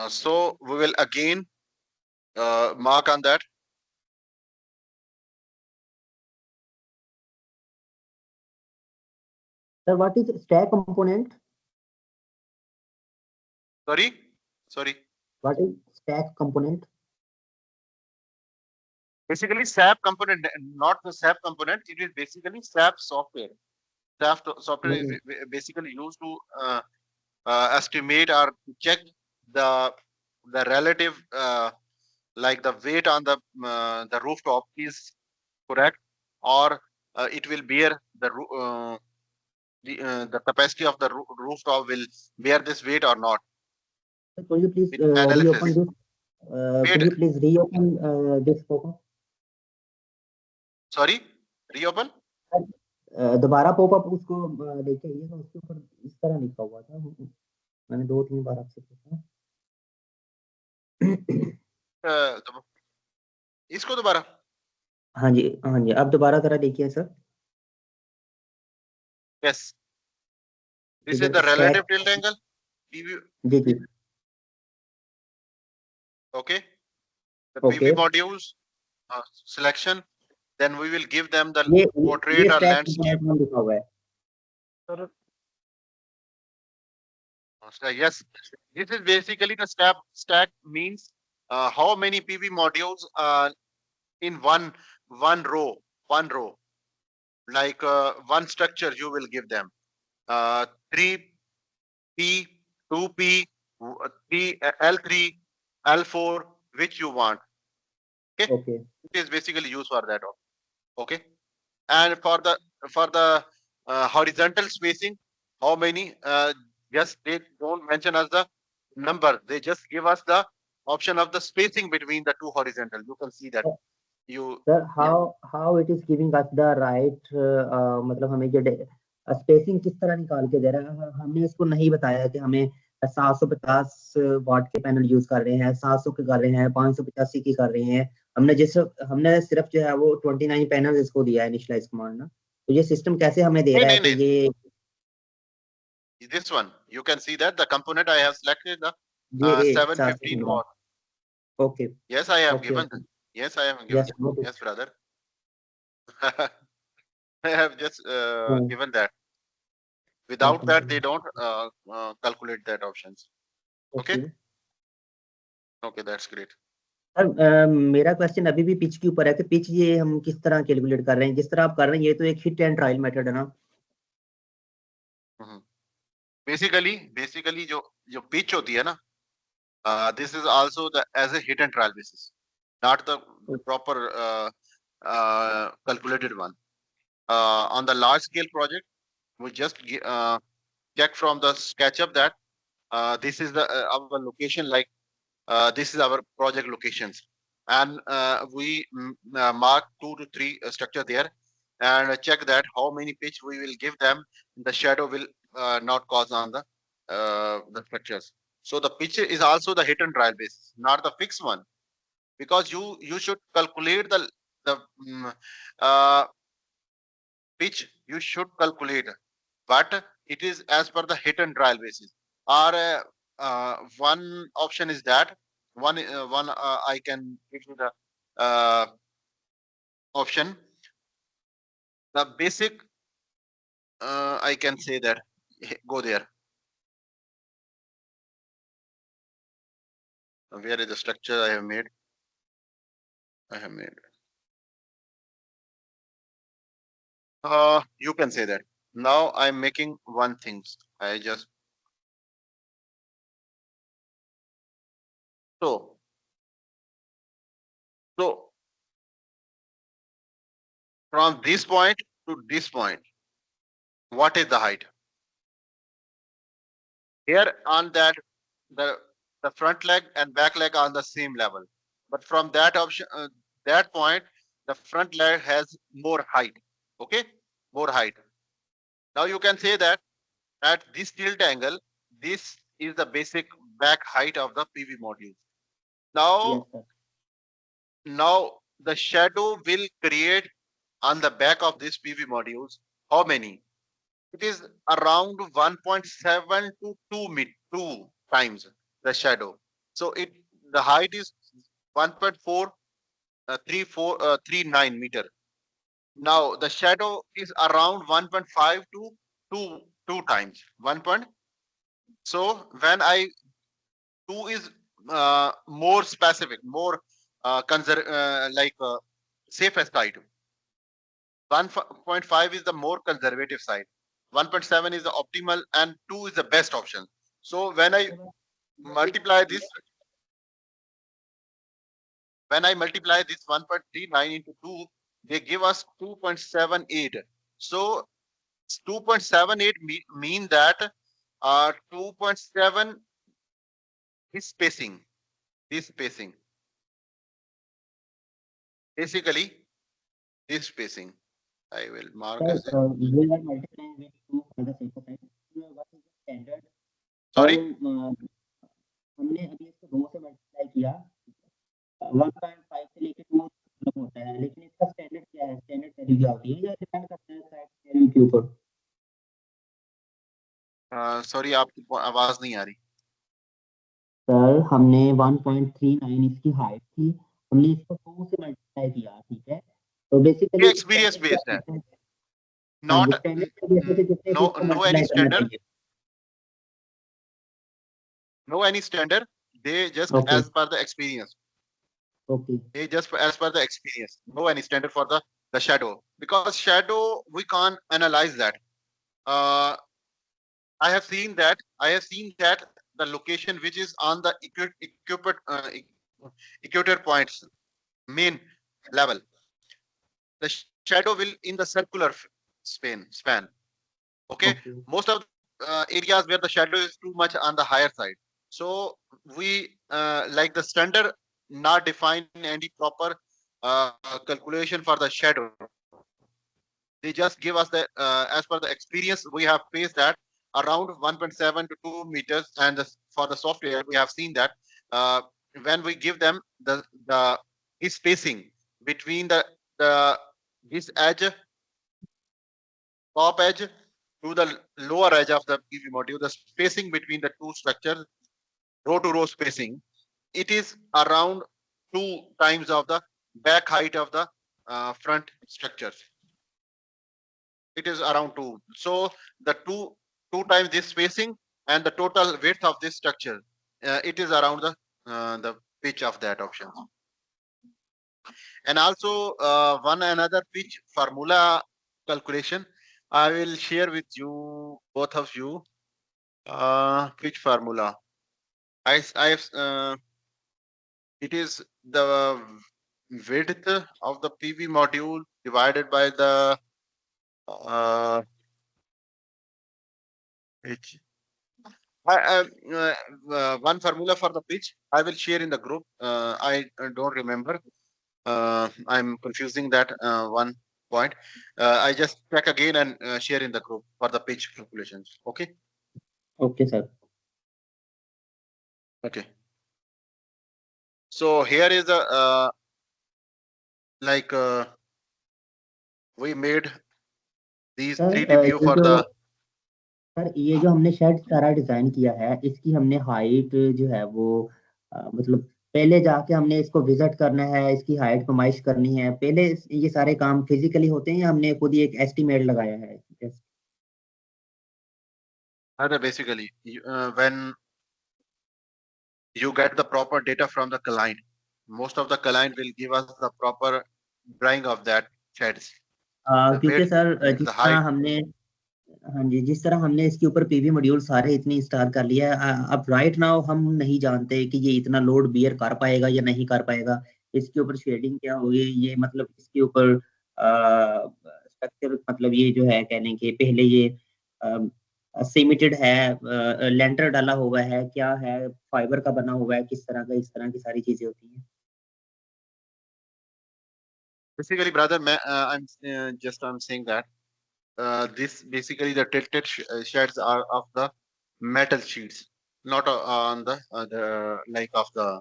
So we will again mark on that. Sir, what is stack component? Sorry. What is stack component? Basically, SAP component, not the SAP component. It is basically SAP software. SAP software is basically used to estimate or check the relative like the weight on the rooftop is correct, or it will bear the capacity of the rooftop will bear this weight or not. Sir, could you please With analysis. reopen this? Could you please reopen this pop-up? Sorry, reopen. दोबारा popup उसको लेके आइएगा, उसके ऊपर इस तरह लिखा हुआ था, मैंने 2-3 बार आपसे पूछा। इसको दोबारा। हाँ जी, हाँ जी, आप दोबारा जरा देखिए sir. Yes, this is the relative tilt angle. जी जी। Okay, the PV modules selection. Then we will give them the portrait or landscape. लिखा हुआ है। Sir, yes, this is basically the stack means how many PV modules in one row, like one structure you will give them 3P, 2P, 3 L3, L4, which you want. Okay. It is basically used for that. Okay, and for the horizontal spacing, how many? Just they don't mention us the number. They just give us the option of the spacing between the two horizontal. You can see that. You Sir, yeah. how it is giving us the right मतलब हमें जो spacing किस तरह निकाल के दे रहा है, हमने इसको नहीं बताया कि हमें 750 वाट के पैनल यूज कर रहे हैं, 700 के कर रहे हैं, 585 की कर रहे हैं। हमने सिर्फ जो है वो 29 पैनल इसको दिया है इनिशियलाइज कमांड ना, तो ये सिस्टम कैसे हमें दे रहा है कि नहीं, ये this one you can see that the component I have selected the ये 715 715 watt. Okay Yes, I have okay given. Okay Yes, I have given. Yes Yes, brother. I have just given that. Without that, they don't calculate that options. Okay. Okay Okay, that's great. Sir मेरा question अभी भी pitch के ऊपर है कि pitch ये हम किस तरह कैलकुलेट कर रहे हैं, जिस तरह आप कर रहे हैं ये तो एक हिट एंड ट्रायल मेथड है ना। Mhm. Basically जो pitch होती है ना, this is also the as a hit and trial basis, not the proper calculated one. On the large scale project, we just check from the SketchUp that this is the our location, like this is our project locations, and we mark 2 to 3 structure there, and check that how many pitch we will give them. The shadow will not cause on the structures. So the pitch is also the hit and trial basis, not the fixed one, because you should calculate the mm, uh, pitch. You should calculate, but it is as per the hit and trial basis. Or one option is that one I can give you the uh, option. The basic I can say that go there. Where is the structure I have made? I have made. You can say that. Now I'm making one thing. I just so so from this point to this point, what is the height? Here on that the the front leg and back leg are on the same level, but from that option that point the front leg has more height. Okay, more height. Now you can say that at this tilt angle, this is the basic back height of the PV module. Yes Now sir now the shadow will create on the back of this PV modules. How many? It is around 1.7 to 2 times the shadow. So the height is 1.4 39 meter. Now the shadow is around 1.5 to 2 times 1 point. So when I 2 is more specific, more like safest side. 1.5 is the more conservative side. 1.7 is the optimal, and 2 is the best option. So multiply this, when I multiply this 1.39 into 2, they give us 2.78. So 2.78 mean that 2.7 is spacing. This spacing, basically this spacing. I will mark sir as a we are multiplying with 2 for the sake of time, what is the standard sorry. हमने अभी इसको 2 से multiply किया, 1.5 से लेके 2 तक होता है, लेकिन इसका स्टैंडर्ड क्या है, स्टैंडर्ड वैल्यू क्या होती है या डिपेंड करता है साइड वैल्यू के ऊपर। सॉरी आपकी आवाज नहीं आ रही. सर हमने 1.39 इसकी हाइट थी, हमने इसको 2 से मल्टीप्लाई किया, ठीक है, तो ये बेसिकली एक्सपीरियंस स्टैंडर्ड क्या बेस्ड है, होता है। हाँ जी, नॉट स्टैंडर्ड के बेसिस पे कितने से इसको no any मल्टीप्लाई करना standard, चाहिए। no any standard. They just okay as per the experience. Okay They just as per the experience. No any standard for the shadow, because shadow we can't analyze that. Uh, I have seen that the location which is on the equator points main level, the shadow will in the circular span. Okay, okay most of areas where the shadow is too much on the higher side, so we like the standard not define any proper calculation for the shadow. They just give us the as per the experience we have faced that around 1.7 to 2 meters, and for the software we have seen that uh, when we give them the this spacing between the this edge, top edge to the lower edge of the PV module, the spacing between the two structures, row to row spacing, it is around 2 times of the back height of the front structures. It is around 2. So the two times this spacing and the total width of this structure, it is around the pitch of that option. And also one another pitch formula calculation I will share with you, both of you. Pitch formula. I have it is the width of the PV module divided by the pitch. One formula for the pitch I will share in the group. I don't remember. I'm confusing that one point. I just check again and share in the group for the pitch calculations. Okay. Okay, sir. Okay. So here is a like we made these sir 3D view for the. Sir ये जो हमने shade सारा design किया है, इसकी हमने height जो है वो मतलब पहले जाके हमने इसको विजिट करना है, इसकी हाइट कमाइश करनी है, पहले ये सारे काम फिजिकली होते हैं या हमने खुद ही एक एस्टिमेट लगाया है? Basically, when you get the proper data from the client, most of the client will give us the proper drawing of that sheds. The क्योंकि width, सर the जिस तरह height. हमने हाँ जी, जिस तरह हमने इसके ऊपर पीवी मॉड्यूल सारे इतने इंस्टॉल कर लिया है, अब राइट नाउ हम नहीं जानते कि ये इतना लोड बियर कर पाएगा या नहीं कर पाएगा, इसके ऊपर शेडिंग क्या होगी, ये मतलब इसके ऊपर स्ट्रक्चर मतलब ये जो है कहने के पहले ये सीमेंटेड है, लेंटर डाला हुआ है, क्या है, फाइबर का बना हुआ है, किस तरह का, इस तरह की सारी चीजें होती हैं। Basically, brother, I'm saying that this basically the tilted sheds are of the metal sheets, not on the like of the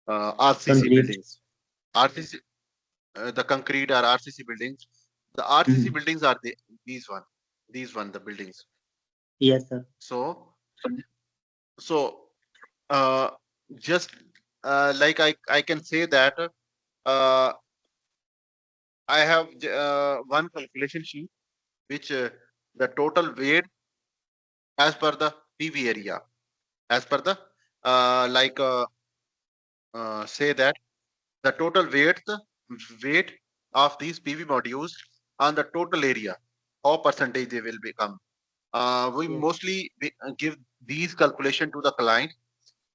RCC concrete. buildings. RCC, the concrete or RCC buildings. The RCC buildings are these one, the buildings. Yes sir. So uh, just like I can say that I have one calculation sheet which the total weight as per the PV area, as per the say that the total weight of these PV modules on the total area, how percentage they will become. We mostly give these calculation to the client.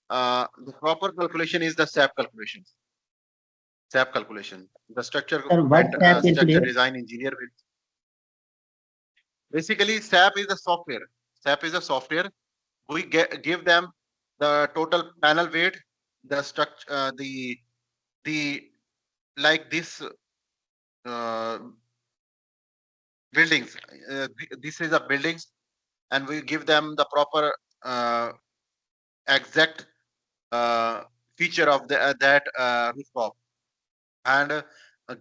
The proper calculation is the SAP calculation. SAP calculation. The structure sir what SAP structure calculator? design engineer will. Basically, SAP is a software. SAP is a software. We give them the total panel weight, the structure, the like this buildings. This is a buildings, and we give them the proper exact feature of that rooftop, and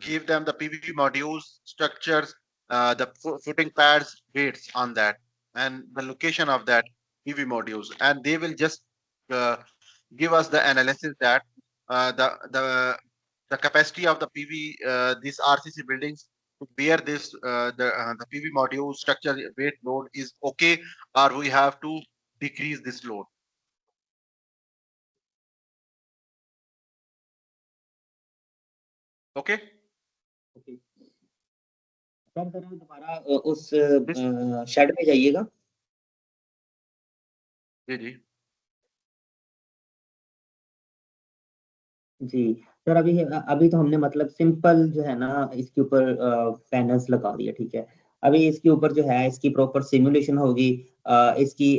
give them the PV modules, structures, the footing pads, weights on that, and the location of that PV modules, and they will just give us the analysis that the capacity of the PV these RCC buildings to bear this the PV module structure weight load is okay, or we have to decrease this load. Okay. Sir sir दोबारा उस shade में जाइएगा। जी जी जी sir, अभी तो हमने मतलब simple जो है ना इसके ऊपर पैनल्स लगा दिया, ठीक है। अभी इसके ऊपर जो है इसकी प्रॉपर सिमुलेशन होगी, इसकी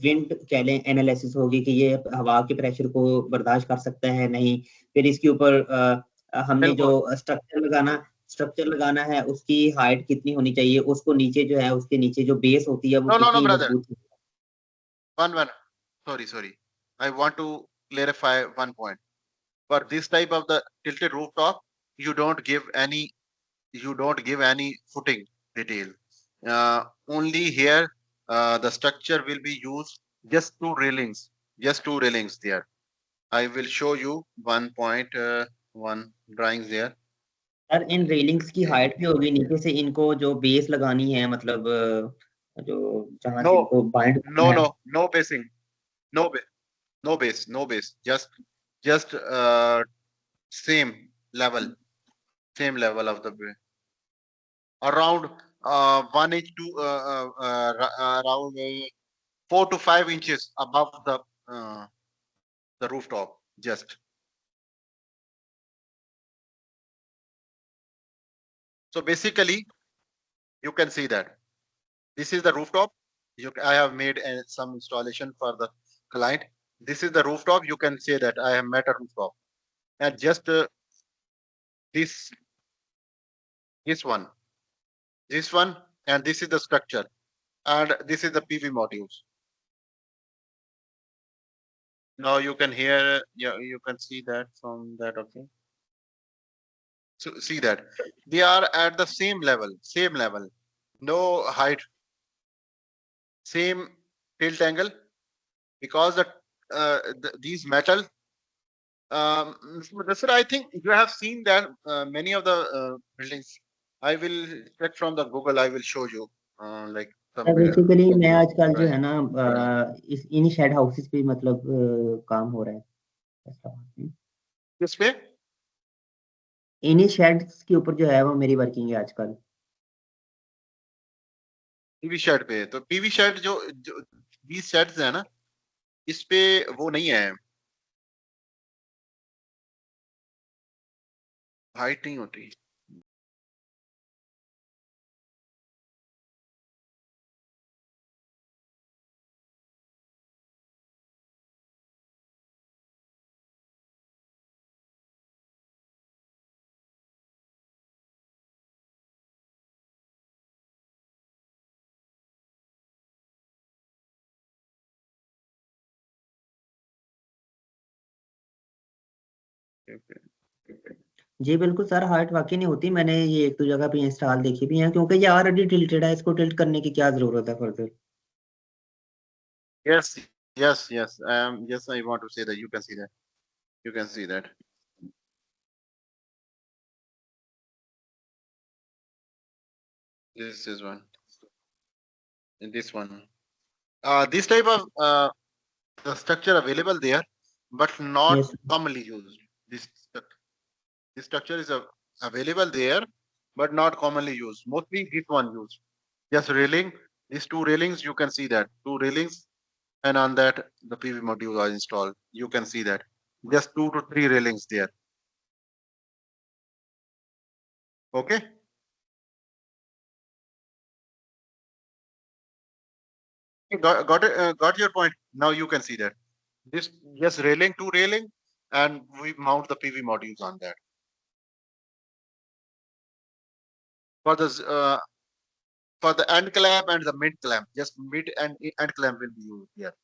विंड कह लें एनालिसिस होगी कि ये हवा के प्रेशर को बर्दाश्त कर सकता है नहीं, फिर इसके ऊपर हमने जो बिल्कुल स्ट्रक्चर लगाना है उसकी हाइट कितनी होनी चाहिए, उसको नीचे जो है उसके नीचे जो बेस होती है वो नो नो नो कितनी ब्रदर मजबूत होती one sorry I want to clarify one point for this type of the tilted rooftop you don't give any footing detail only here the structure will be used just two railings there I will show you one drawings there है। Sir इन railings की height भी होगी नीचे से, इनको जो base लगानी है, मतलब जो जहां no से इनको बाइंड no करना है। no no basing no no base just same level same level of the around 1 inch to around 4 to 5 inches above the rooftop just so basically you can see that this is the rooftop I have made some installation for the client this is the rooftop you can say that I have met a rooftop and just this this one this one and this is the structure and this is the PV modules now you can hear yeah you can see that from that okay so see that they are at the same level no height same tilt angle because these metal Mr. Sir, I think you have seen that many of the buildings I will check from the Google I will show you like somewhere basically मैं आजकल जो right है ना इस इन shade houses पे मतलब काम हो रहा है ऐसा। this way इन्हीं शेड्स के ऊपर जो है वो मेरी वर्किंग है आजकल। पीवी शेड पे तो पीवी शेड जो 20 शेड्स है ना इस पे वो नहीं है हाइट नहीं होती जी बिल्कुल सर, हाइट वाकई नहीं होती। मैंने ये एक दो जगह पे इंस्टॉल देखी भी है, क्योंकि ये ऑलरेडी टिल्टेड है, इसको टिल्ट करने की क्या जरूरत है further. yes yes I want to say that you can see that this is one and this one this type of the structure available there but not yes commonly used this this structure is available there but not commonly used mostly this one used just railing these two railings you can see that two railings and on that the PV modules are installed you can see that just 2 to 3 railings there okay got it got your point now you can see that this just railing two railing and we mount the PV modules on that for this for the end clamp and the mid clamp just mid and end clamp will be used here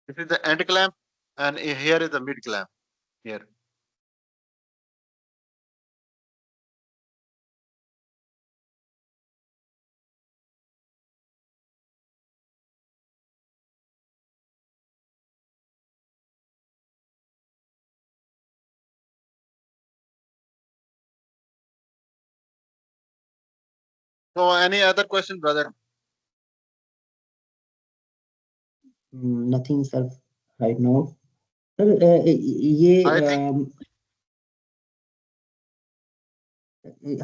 this is the end clamp and here is the mid clamp here so any other question brother nothing sir right now. Sir ये I think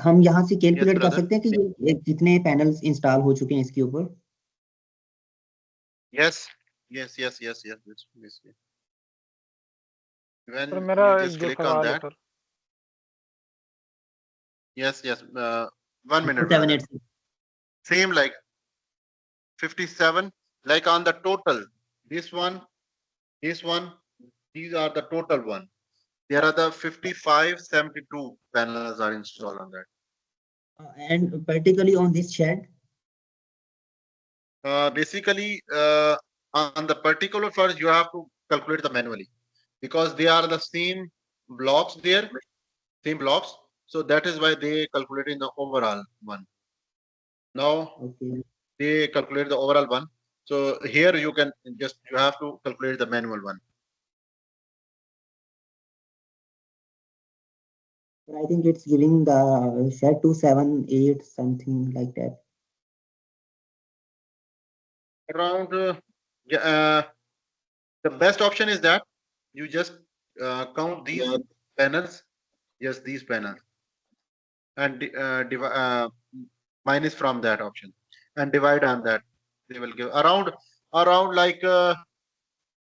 हम यहाँ से yes calculate कर brother सकते हैं कि ये कितने पैनल्स इंस्टॉल हो चुके हैं इसके ऊपर। yes yes. सर When मेरा you एक just जो click on सवाल है that sir. yes 1 minute brother 786। same like 57 like on the total this one these are the total one There are the 5572 panels are installed on that. And particularly on this shed? Basically, on the particular first, you have to calculate the manually because they are the same blocks there, same blocks. So that is why they calculate in the overall one. Now Okay. they calculate the overall one. So here you can just you have to calculate the manual one. I think it's giving the shed 278 something like that. Around yeah, the best option is that you just count these panels, just these panels, and minus from that option and divide on that. They will give around like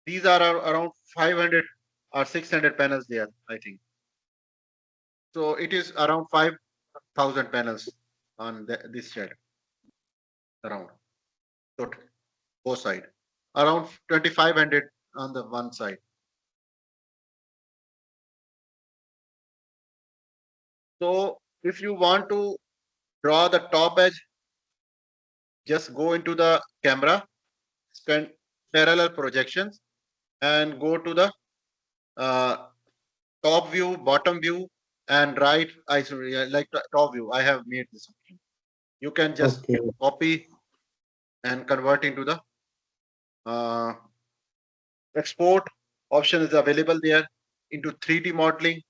these are around 500 or 600 panels there, I think. So it is around 5,000 panels on this shed around. So both side around 2,500 on the one side. So if you want to draw the top edge, just go into the camera, spend parallel projections, and go to the uh, top view, bottom view, and right like the top view. I have made this option. You can just Okay. copy and convert into the uh, export option is available there into 3D modeling.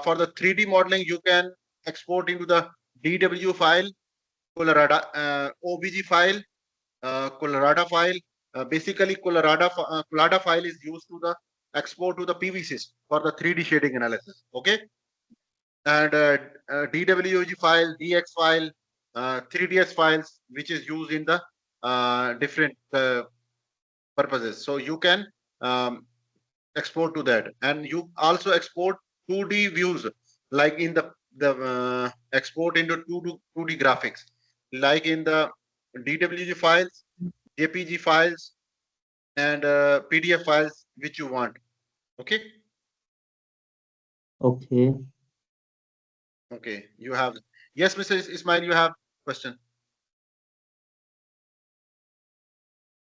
For the 3D modeling, you can export into the DW file, Colorado OBG file, Colorado file. Basically, Colorado file is used to the export to the PVsyst for the 3D shading analysis. Okay, and DWG file, DX file, 3DS files, which is used in the different purposes. So you can um, export to that, and you also export 2D views, like in the export into 2D graphics, like in the DWG files, JPG files, and PDF files which you want. Okay. Okay. Okay. You have, yes, Mr. Ismail, you have question.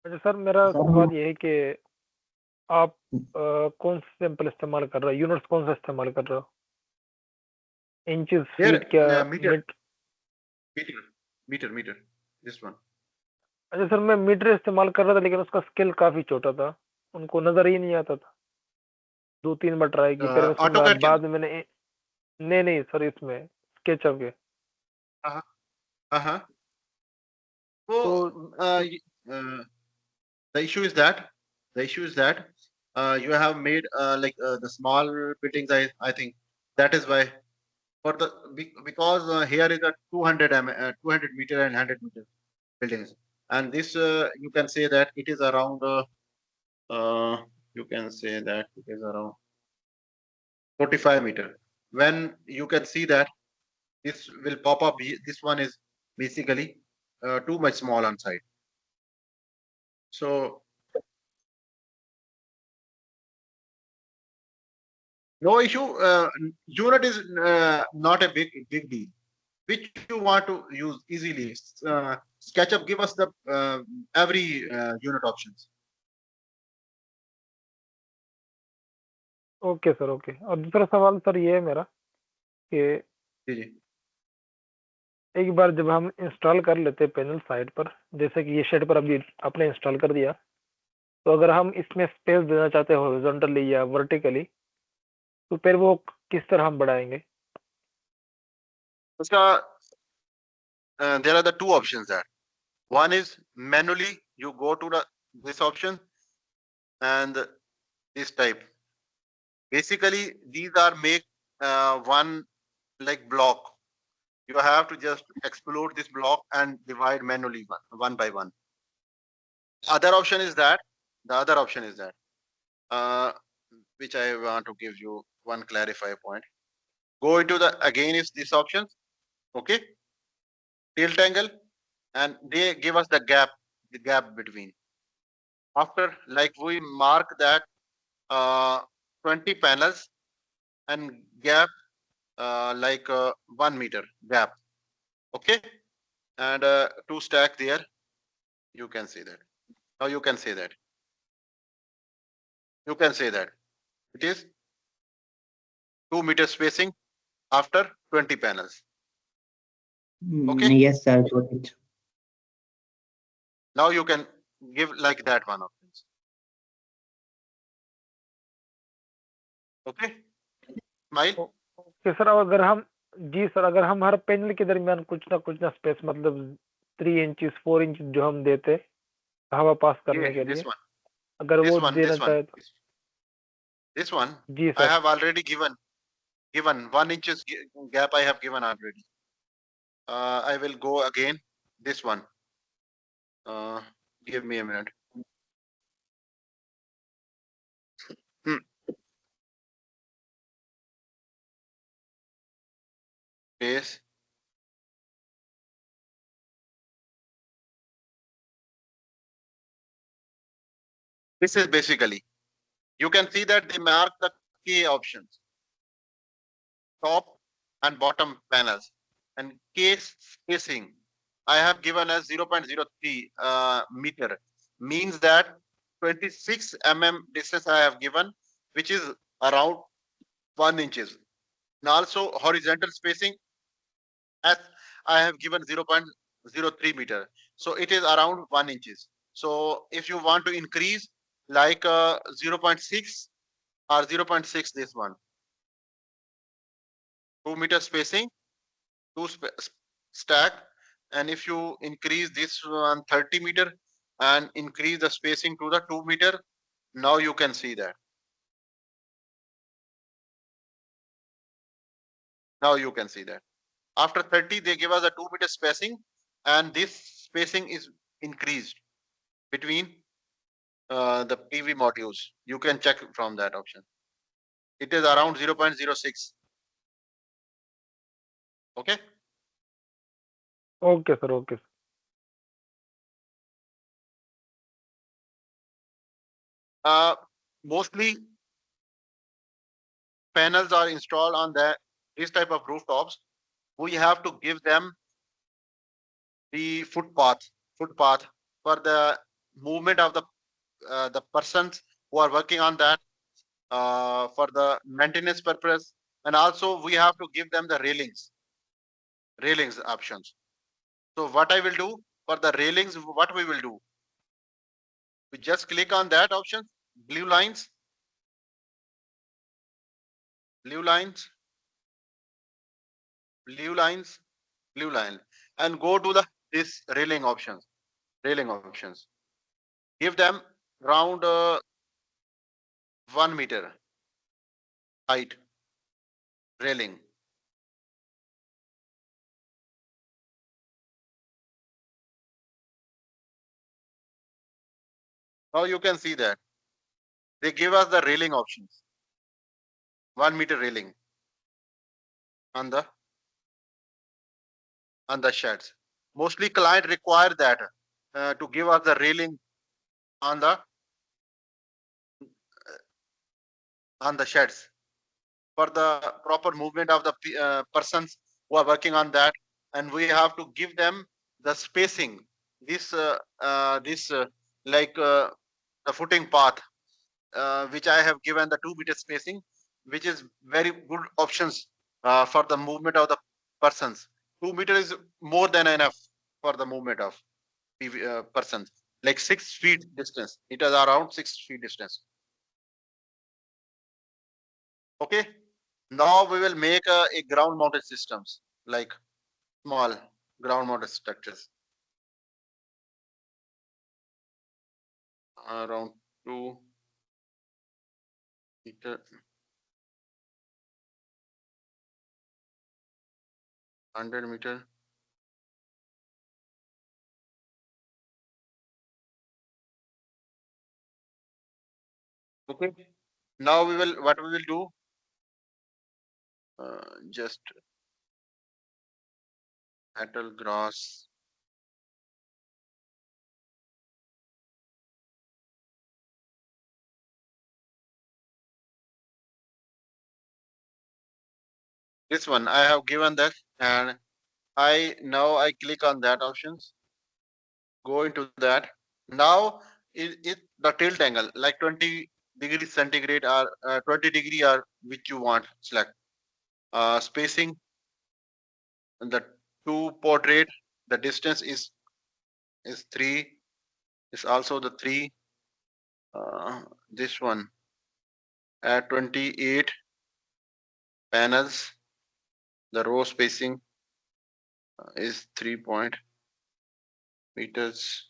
अच्छा sir, मेरा sir सवाल ये है कि आप कौन सा sample इस्तेमाल कर रहे हो, यूनिट्स कौन सा इस्तेमाल कर रहे हो, इंचेस, Here, फीट, क्या meter, meet? meter, this one. अच्छा सर, मैं मीटर इस्तेमाल कर रहा था, लेकिन उसका स्केल काफी छोटा था, उनको नजर ही नहीं आता था। 2-3 बार ट्राई की, फिर उसके AutoCAD के बाद में मैंने नहीं सर, इसमें स्केचअप के। हाँ हाँ। So तो the issue is that you have made the small buildings. I think that is why for the because here is a 200 meter and 100 meter buildings, and this you can say that it is around you can say that it is around 45 meter. When you can see that this will pop up, this one is basically too much small on side. So no issue. Unit is not a big deal. Which you want to use easily. SketchUp give us the every unit options. Okay sir, okay. और दूसरा सवाल sir ये है मेरा कि जी जी। एक बार जब हम इंस्टॉल कर लेते हैं पैनल साइड पर, जैसे कि ये शेड पर अभी आपने इंस्टॉल कर दिया, तो अगर हम इसमें स्पेस देना चाहते हैं हॉरिजॉन्टली या वर्टिकली, तो फिर वो किस तरह हम बढ़ाएंगे? उसका there are the two options there. One is manually you go to this option and this type. Basically, these are make one like block. You have to just explode this block and divide manually one by one. Other option is that the other option is that which I want to give you one clarify point. Go into the again is this option, okay, tilt angle, and they give us the gap between. After like we mark that 20 panels, and gap like 1 meter gap. Okay, and two stack there. You can see that. Now you can say that. You can say that it is 2 meter spacing after 20 panels. Okay. Yes, sir, got it. Now you can give like that one options. Okay. Smile. Okay sir, अगर हम जी sir, अगर हम हर panel के दरमियान कुछ ना space मतलब 3 inch 4 inch जो हम देते हवा पास करने के लिए, This one. अगर This वो one. देना This one. चाहे तो This one. जी I sir. have already given 1 inches gap. I have given already. I will go again. This one. Give me a minute. Hmm. Space. This is basically. You can see that they mark the key options, top and bottom panels, and case spacing. I have given as 0.03 meter, means that 26 distance I have given, which is around 1 inches. And also horizontal spacing, as I have given 0.03 meter, so it is around 1 inches. So if you want to increase like 0.6 or 0.6, this one, 2 meter spacing, stack, and if you increase this one 30 meter and increase the spacing to the 2 meter, now you can see that. Now you can see that. After 30, they give us a 2 meter spacing, and this spacing is increased between the PV modules. You can check from that option. It is around 0.06. Okay. Okay sir, okay sir. Mostly panels are installed on this type of rooftops. We have to give them the footpath for the movement of the persons who are working on that, for the maintenance purpose, and also we have to give them the railings options. So what I will do for the railings, what we will do, we just click on that option, blue lines, blue lines, blue lines, blue line, and go to the this railing options. Give them around 1 meter height railing. Now you can see that they give us the railing options, 1 meter railing on the sheds. Mostly client require that to give us the railing on the sheds for the proper movement of the persons who are working on that, and we have to give them the spacing. This like the footing path, which I have given the 2 meter spacing, which is very good options for the movement of the persons. 2 meter is more than enough for the movement of persons. Like 6 feet distance, it is around 6 feet distance. Okay. Now we will make a ground mounted systems, like small ground mounted structures around 2 meter, 100 meter. Okay. Now what we will do, just metal grass. This one I have given that, and now I click on that options, go into that. Now it the tilt angle like 20 degrees centigrade or 20 degree or which you want select. Spacing and the two portrait, the distance is 3, is also the 3. This one at 28 panels, the row spacing is 3 meters,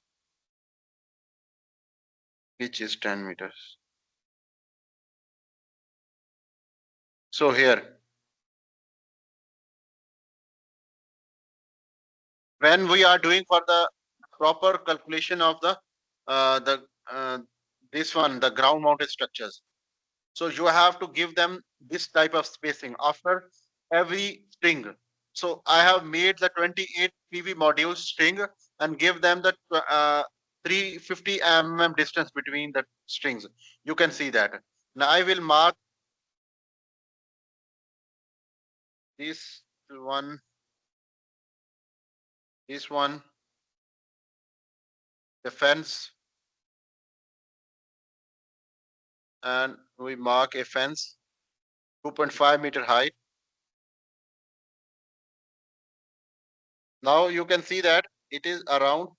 which is 10 meters. So here, when we are doing for the proper calculation of the uh, this one, the ground mounted structures, so you have to give them this type of spacing after every string. So I have made the 28 PV modules string and give them the 350 mm distance between the strings. You can see that. Now I will mark this one, this one, the fence, and we mark a fence 2.5 meter height. Now you can see that it is around,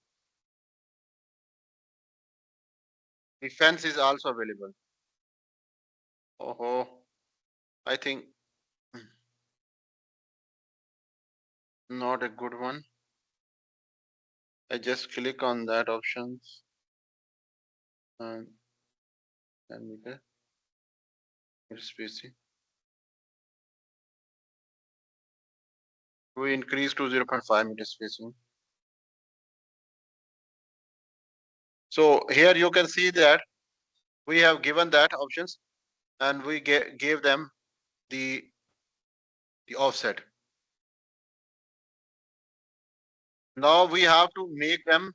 the fence is also available. Oh, I think not a good one. I just click on that options and 10 meter spacing. We increase to 0.5 meter spacing. So here you can see that we have given that options and we gave them the offset. Now we have to make them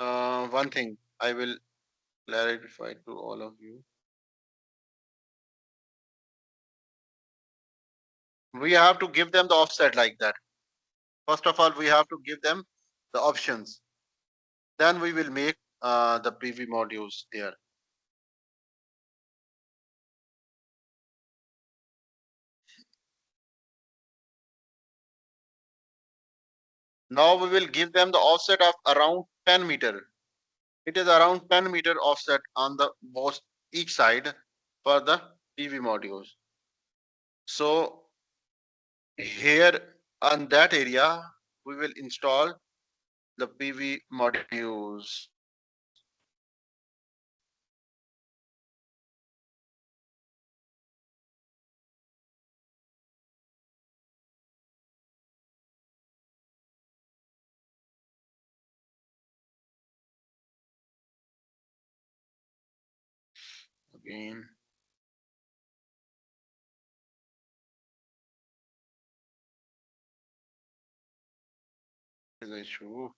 one thing. I will clarify to all of you. We have to give them the offset like that. First of all, we have to give them the options. Then we will make the PV modules there. Now we will give them the offset of around 10 meter. It is around 10 meter offset on the both each side for the PV modules. So here on that area, we will install the PV modules. Again, is the issue.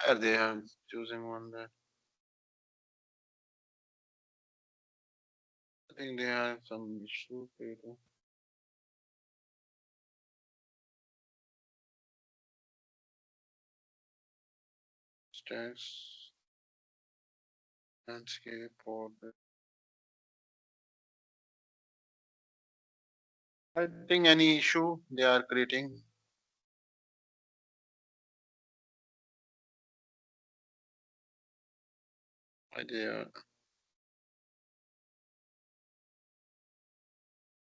Where they are choosing one that I think they have some issue. Stacks, landscape, border. I think any issue they are creating. They are.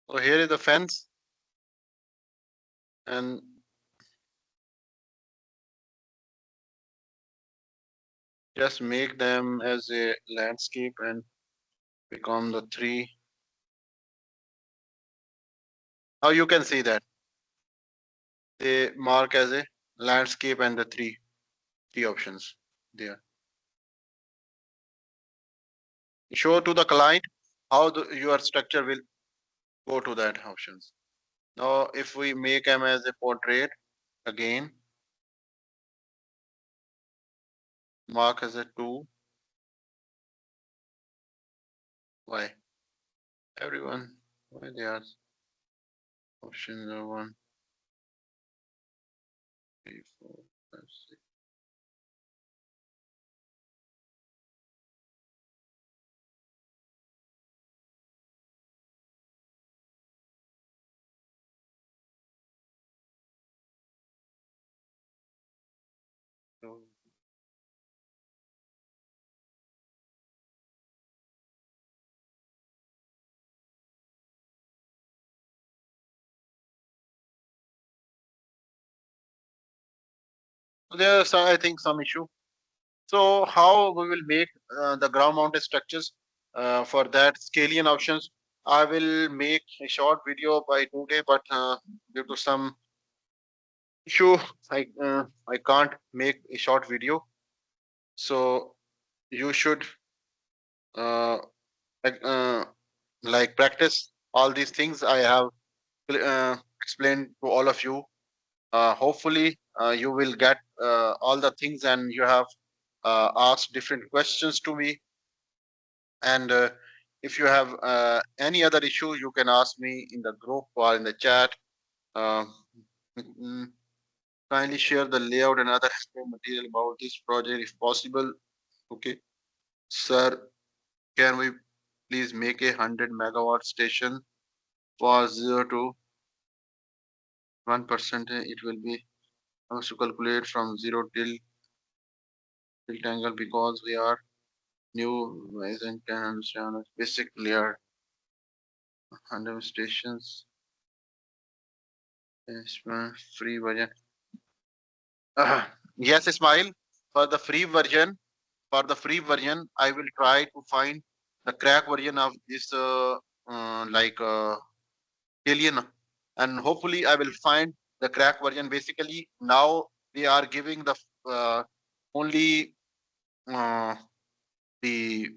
So here is the fence, and just make them as a landscape and become the 3. Now you can see that they mark as a landscape and the three options there. Show to the client how your structure will go to that options. Now, if we make him as a portrait again, mark as a 2. Why? Everyone, why they are options are 1, 3, 4, 5, 6. So, there's, I think, some issue. So how we will make the ground mounted structures? For that, scalene options, I will make a short video by today, but due to some issue, I can't make a short video. So you should uh, like, uh, like practice all these things I have explained to all of you. Hopefully, you will get all the things, and you have asked different questions to me. And if you have any other issue, you can ask me in the group or in the chat. Uh, mm, Kindly share the layout and other material about this project if possible. Okay, sir, can we please make a 100 megawatt station for 0 to 1%? It will be to calculate from 0 till tangle, because we are new and can understand a basic layer 100 stations. Free version. Yes, Ismail. For the free version, I will try to find the crack version of this alien, and hopefully I will find the crack version. Basically, now they are giving the only uh, the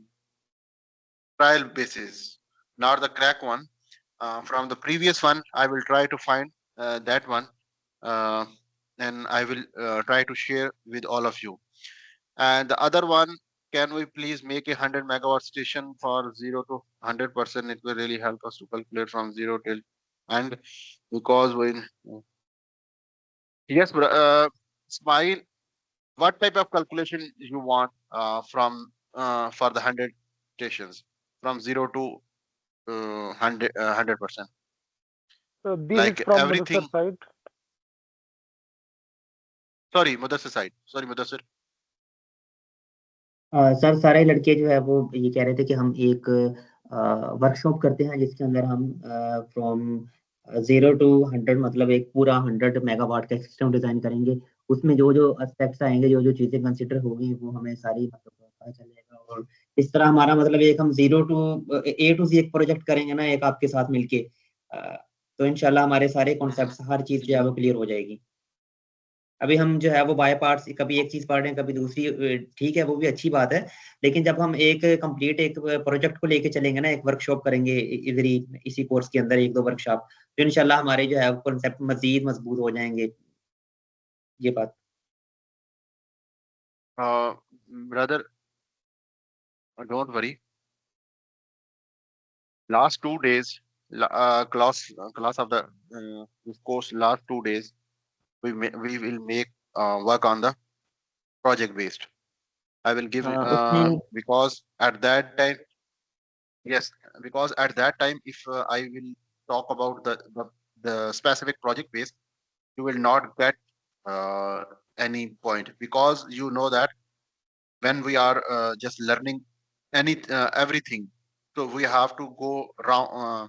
trial basis, not the crack one. From the previous one, I will try to find that one, uh, and I will try to share with all of you. And the other one, can we please make a 100 megawatt station for 0 to 100%? It will really help us to calculate from 0 till, and because when yes, Smile, what type of calculation you want from for the 100 stations from 0 to 100%? So this is Like from Mudassar everything. side. Sorry, Mudassir side. Sorry, Mudassir. Sir सारे लड़के जो है वो ये कह रहे थे कि हम एक वर्कशॉप करते हैं जिसके अंदर हम फ्रॉम 0 to 100 मतलब एक पूरा 100 मेगावाट का सिस्टम डिजाइन करेंगे। उसमें जो जो एस्पेक्ट्स आएंगे, जो जो चीजें कंसिडर होगी, वो हमें सारी मतलब पता चलेगा। और इस तरह हमारा मतलब एक हम 0 to A to Z एक प्रोजेक्ट करेंगे ना, एक आपके साथ मिलके, तो इंशाल्लाह हमारे सारे कॉन्सेप्ट्स, हर चीज जो है वो क्लियर हो जाएगी। अभी हम जो है वो बाय पार्ट्स कभी एक चीज पढ़ रहे हैं, कभी दूसरी, ठीक है, वो भी अच्छी बात है। लेकिन जब हम एक कंप्लीट एक प्रोजेक्ट को लेके चलेंगे ना, एक वर्कशॉप करेंगे इधर ही इसी कोर्स के अंदर, एक दो वर्कशॉप, तो इंशाल्लाह हमारे जो है वो कॉन्सेप्ट मजीद मजबूत हो जाएंगे। ये बात। Brother, don't worry. Last 2 days, class of the this course, last 2 days, we will make work on the project based. I will give उसमें because at that time, yes, because at that time, if I will talk about the specific project base, you will not get any point, because you know that when we are just learning everything, so we have to go round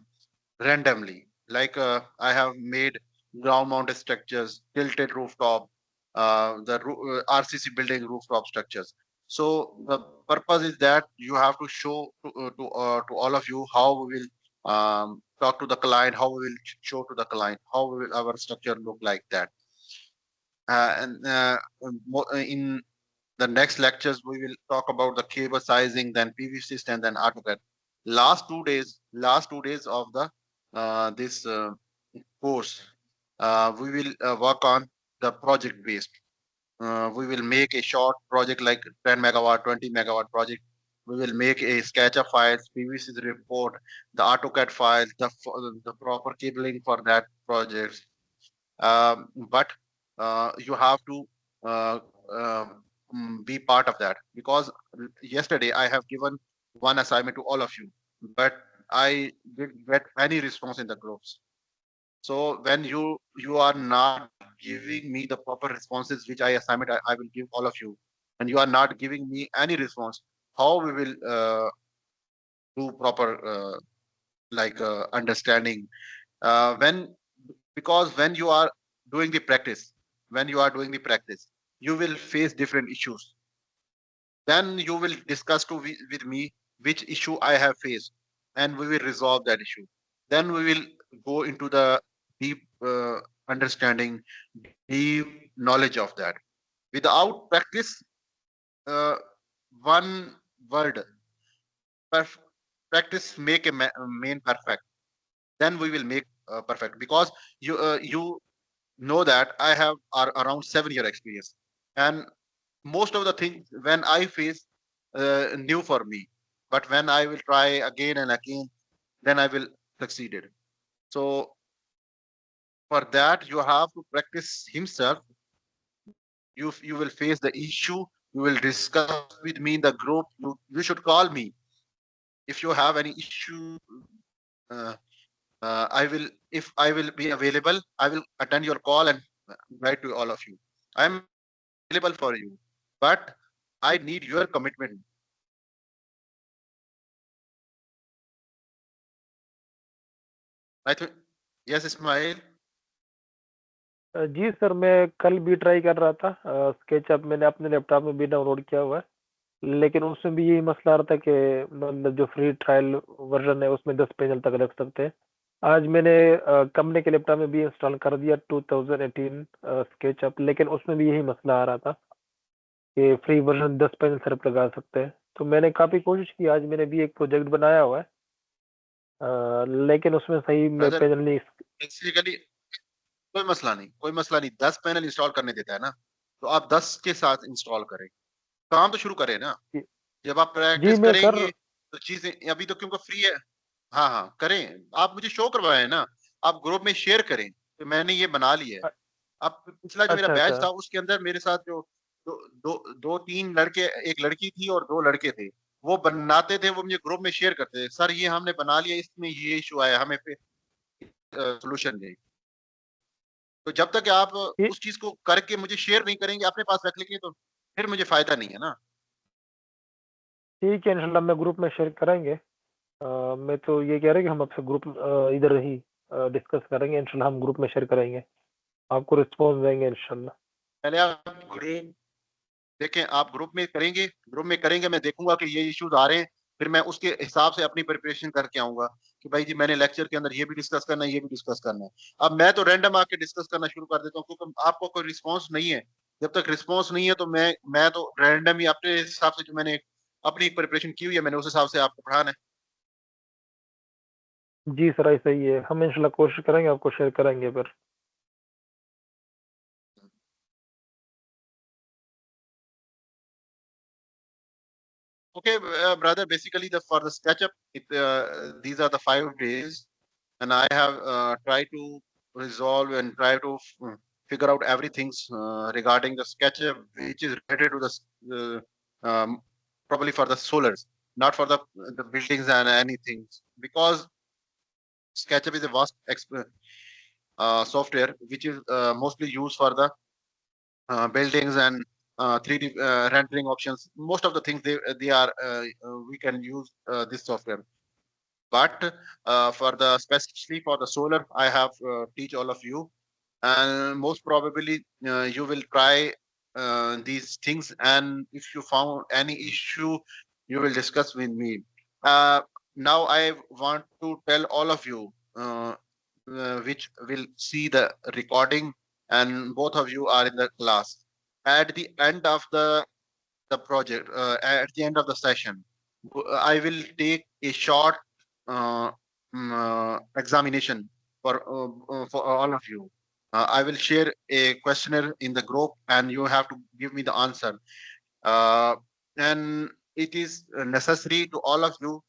randomly. Like I have made ground mounted structures, tilted rooftop, RCC building rooftop structures. So the purpose is that you have to show to all of you how we will talk to the client, how we will show to the client how will our structure look like that. And in the next lectures, we will talk about the cable sizing, then PVsyst, and then AutoCAD. Last 2 days of the this course, we will work on the project based. We will make a short project like 10 megawatt, 20 megawatt project. We will make a SketchUp files, PVsyst report, the AutoCAD files, the proper cabling for that project. But you have to uh, be part of that, because yesterday I have given one assignment to all of you, but I didn't get any response in the groups. So when you are not giving me the proper responses which I assignment I will give all of you, and you are not giving me any response, how we will do proper understanding when, because when you are doing the practice, you will face different issues. Then you will discuss with me which issue I have faced, and we will resolve that issue. Then we will go into the deep understanding, deep knowledge of that. Without practice, uh, one word, perf- practice make a main perfect. Then we will make perfect, because you know that I have around 7 year experience, and most of the things when I face new for me, but when I will try again and again, then I will succeeded. So for that you have to practice himself. You will face the issue, you will discuss with me in the group. You should call me if you have any issue. uh, I will, if I will be available, I will attend your call and write to all of you. I am available for you, but I need your commitment. I think, yes, Ismail. जी sir, मैं कल भी try कर रहा था। SketchUp मैंने अपने laptop में भी डाउनलोड किया हुआ है, लेकिन उसमें भी यही मसला आ रहा था कि मतलब जो फ्री ट्रायल वर्जन है उसमें 10 पैनल तक रख सकते हैं। आज मैंने कंपनी के लैपटॉप में भी इंस्टॉल कर दिया 2018 स्केचअप, लेकिन उसमें भी यही मसला आ रहा था कि फ्री वर्जन 10 पैनल सिर्फ लगा सकते हैं। तो मैंने काफ़ी कोशिश की, आज मैंने भी एक प्रोजेक्ट बनाया हुआ है, लेकिन उसमें सही में ब्रदर, पैनल नहीं। बेसिकली कोई मसला नहीं, कोई मसला नहीं, 10 पैनल इंस्टॉल करने देता है ना, तो आप 10 के साथ इंस्टॉल करें, काम तो शुरू करें ना। जब आप जी प्रैक्टिस मैं कर करेंगे तो चीजें अभी तो क्योंकि फ्री है। हाँ हाँ करें, आप मुझे शो करवाएं ना, आप ग्रुप में शेयर करें, तो मैंने ये बना लिया है। अब पिछला जो मेरा अच्छा बैच अच्छा। था उसके अंदर मेरे साथ जो दो तीन लड़के, एक लड़की थी और 2 लड़के थे, वो बनाते थे, वो मुझे ग्रुप में शेयर करते थे, सर ये हमने बना लिया, इसमें ये इशू आया, हमें सोल्यूशन दे। तो जब तक आप ठीक उस चीज को करके मुझे शेयर नहीं करेंगे, अपने पास रख लेंगे, तो फिर मुझे फायदा नहीं है ना। ठीक है, इंशाल्लाह मैं ग्रुप में शेयर करेंगे। मैं तो ये कह रहा कि हम आपसे ग्रुप इधर ही डिस्कस करेंगे, इंशाल्लाह हम ग्रुप में शेयर करेंगे, आपको रिस्पॉन्स देंगे इंशाल्लाह। पहले आप ग्रुप देखें, आप ग्रुप में करेंगे, मैं देखूंगा कि ये इश्यूज आ रहे हैं, फिर मैं उसके हिसाब से अपनी प्रिपरेशन करके आऊंगा कि भाई जी मैंने लेक्चर के अंदर ये भी डिस्कस करना है, ये भी डिस्कस करना है। अब मैं तो रैंडम आके डिस्कस करना शुरू कर देता हूँ, क्योंकि आपको कोई रिस्पॉन्स नहीं है। जब तक रिस्पॉन्स नहीं है तो मैं तो रैंडम ही अपने हिसाब से, जो मैंने अपनी प्रिपरेशन की हुई है, मैंने उस हिसाब से आपको पढ़ाना है। जी सर, ऐसा ही है, हम इंशाल्लाह कोशिश करेंगे, आपको शेयर करेंगे फिर। Okay, brother. Basically, for the SketchUp, these are the 5 days, and I have tried to resolve and try to figure out everything regarding the SketchUp, which is related to the probably for the solars, not for the buildings and anything, because SketchUp is a vast software which is mostly used for the buildings and 3D rendering options. Most of the things they are we can use this software. But for the especially for the solar, I have teach all of you, and most probably you will try these things. And if you found any issue, you will discuss with me. Uh, Now I want to tell all of you, which will see the recording, and both of you are in the class. At the end of the project, at the end of the session, I will take a short examination for all of you. I will share a questionnaire in the group, and you have to give me the answer. And it is necessary to all of you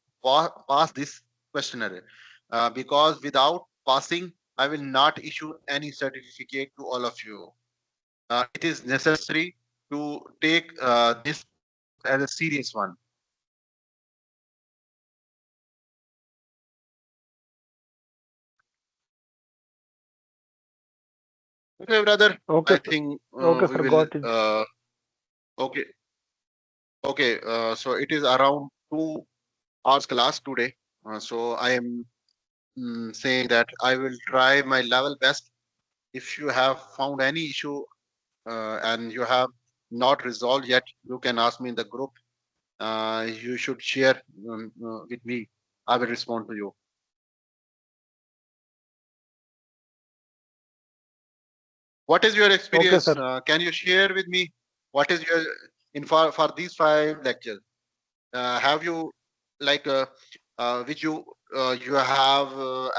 pass this questionnaire, because without passing, I will not issue any certificate to all of you. It is necessary to take this as a serious one. Okay, brother. Okay, I sir. think Okay, we sir. will. Got it. Okay, okay. So it is around 2 hours class today. So I am saying that I will try my level best. If you have found any issue and you have not resolved yet, you can ask me in the group. You should share with me. I will respond to you. What is your Okay, experience? sir. Can you share with me what is your in for these 5 lectures? Have you like which you have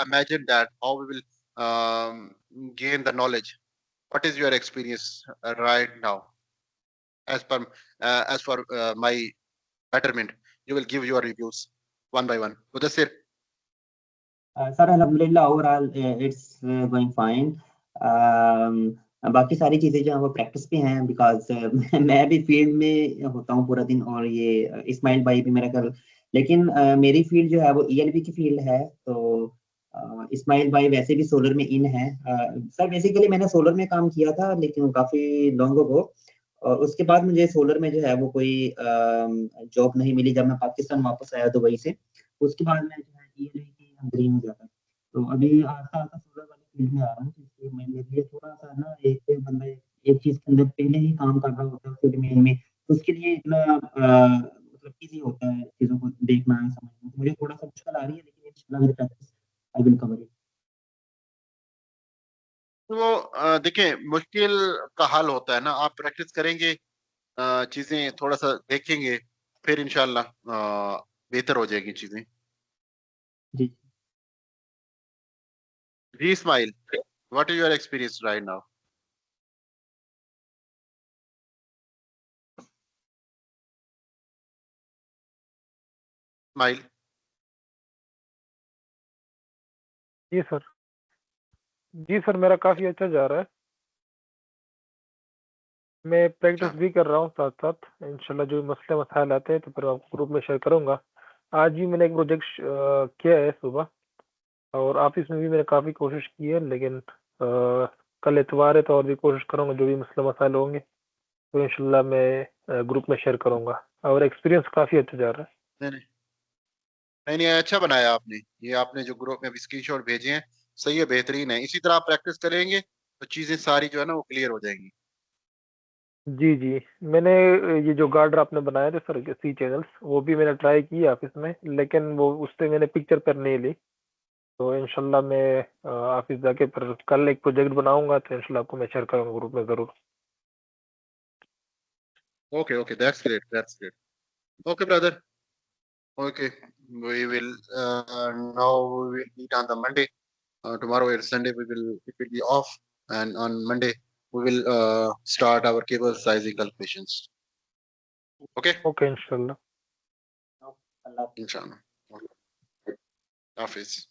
imagined that how we will gain the knowledge? What is your experience right now? As for my betterment, you will give your reviews one by one. Mudassir. Sir, alhamdulillah, overall, it's going fine. बाकी सारी चीज़ें जो हैं वो practice पे हैं because मैं भी फील्ड में होता हूँ पूरा दिन और ये इस्माइल भाई भी मेरा कर लेकिन मेरी फील्ड जो है वो ईएलबी की फील्ड है तो इस्माइल भाई वैसे भी सोलर में इन है सर बेसिकली मैंने सोलर में काम किया था लेकिन काफ़ी लॉन्ग अगो और उसके बाद मुझे सोलर में जो है वो कोई जॉब नहीं मिली जब मैं पाकिस्तान वापस आया दुबई से उसके बाद मैं जो है ईएलबी की ग्रीन हो जाता तो अभी आस्ता आस्ता सोलर वाली फील्ड में आ रहा हूँ तो इसलिए मेरे लिए थोड़ा सा ना एक बंदा एक चीज के अंदर पहले ही काम कर रहा होता है उसके डोमेन में तो उसके लिए इतना मतलब इजी होता है चीजों को देखना समझना मुझे थोड़ा सा मुश्किल आ रही है लेकिन इंशाल्लाह मेरी practice I will cover it तो देखिए मुश्किल का हल होता है ना, आप प्रैक्टिस करेंगे, चीजें थोड़ा सा देखेंगे, फिर इंशाल्लाह बेहतर हो जाएगी चीजें. जी जी Ismail, what is your experience right now? Ismail. जी सर. जी सर, मेरा काफ़ी अच्छा जा रहा है. मैं प्रैक्टिस अच्छा. भी कर रहा हूँ साथ-साथ. इंशाल्लाह जो मसले मसाइल आते हैं तो फिर आपको ग्रुप में शेयर करूँगा. आज भी मैंने एक प्रोजेक्ट किया है सुबह और ऑफिस में भी मैंने काफ़ी कोशिश की है लेकिन कल इतवार है तो और भी कोशिश करूँगा जो भी मसले मसाइल होंगे तो इंशाल्लाह मैं ग्रुप में शेयर करूँगा और एक्सपीरियंस काफ़ी अच्छा जा रहा है. नहीं नहीं नहीं नहीं, अच्छा बनाया आपने. ये आपने जो ग्रुप में स्क्रीनशॉट भेजे हैं सही है, बेहतरीन है. इसी तरह आप प्रैक्टिस करेंगे तो चीजें सारी जो है ना वो क्लियर हो जाएंगी. जी, जी. मैंने ये जो गार्डर आपने बनाए थे सर सी चैनल्स वो भी मैंने ट्राई किए ऑफिस में लेकिन वो उससे मैंने पिक्चर पर नहीं ली. तो इंशाल्लाह मैं ऑफिस जाके फिर कल एक प्रोजेक्ट बनाऊंगा तो इंशाल्लाह आपको मैं शेयर करूँगा ग्रुप में ज़रूर. Okay, okay, that's great, that's great. Okay, brother. Okay, we will now we will meet on the Monday. Tomorrow is Sunday. It will be off, and on Monday we will start our cable sizing calculations. Okay, okay इंशाल्लाह. अल्लाह inshallah. Okay. Hafiz.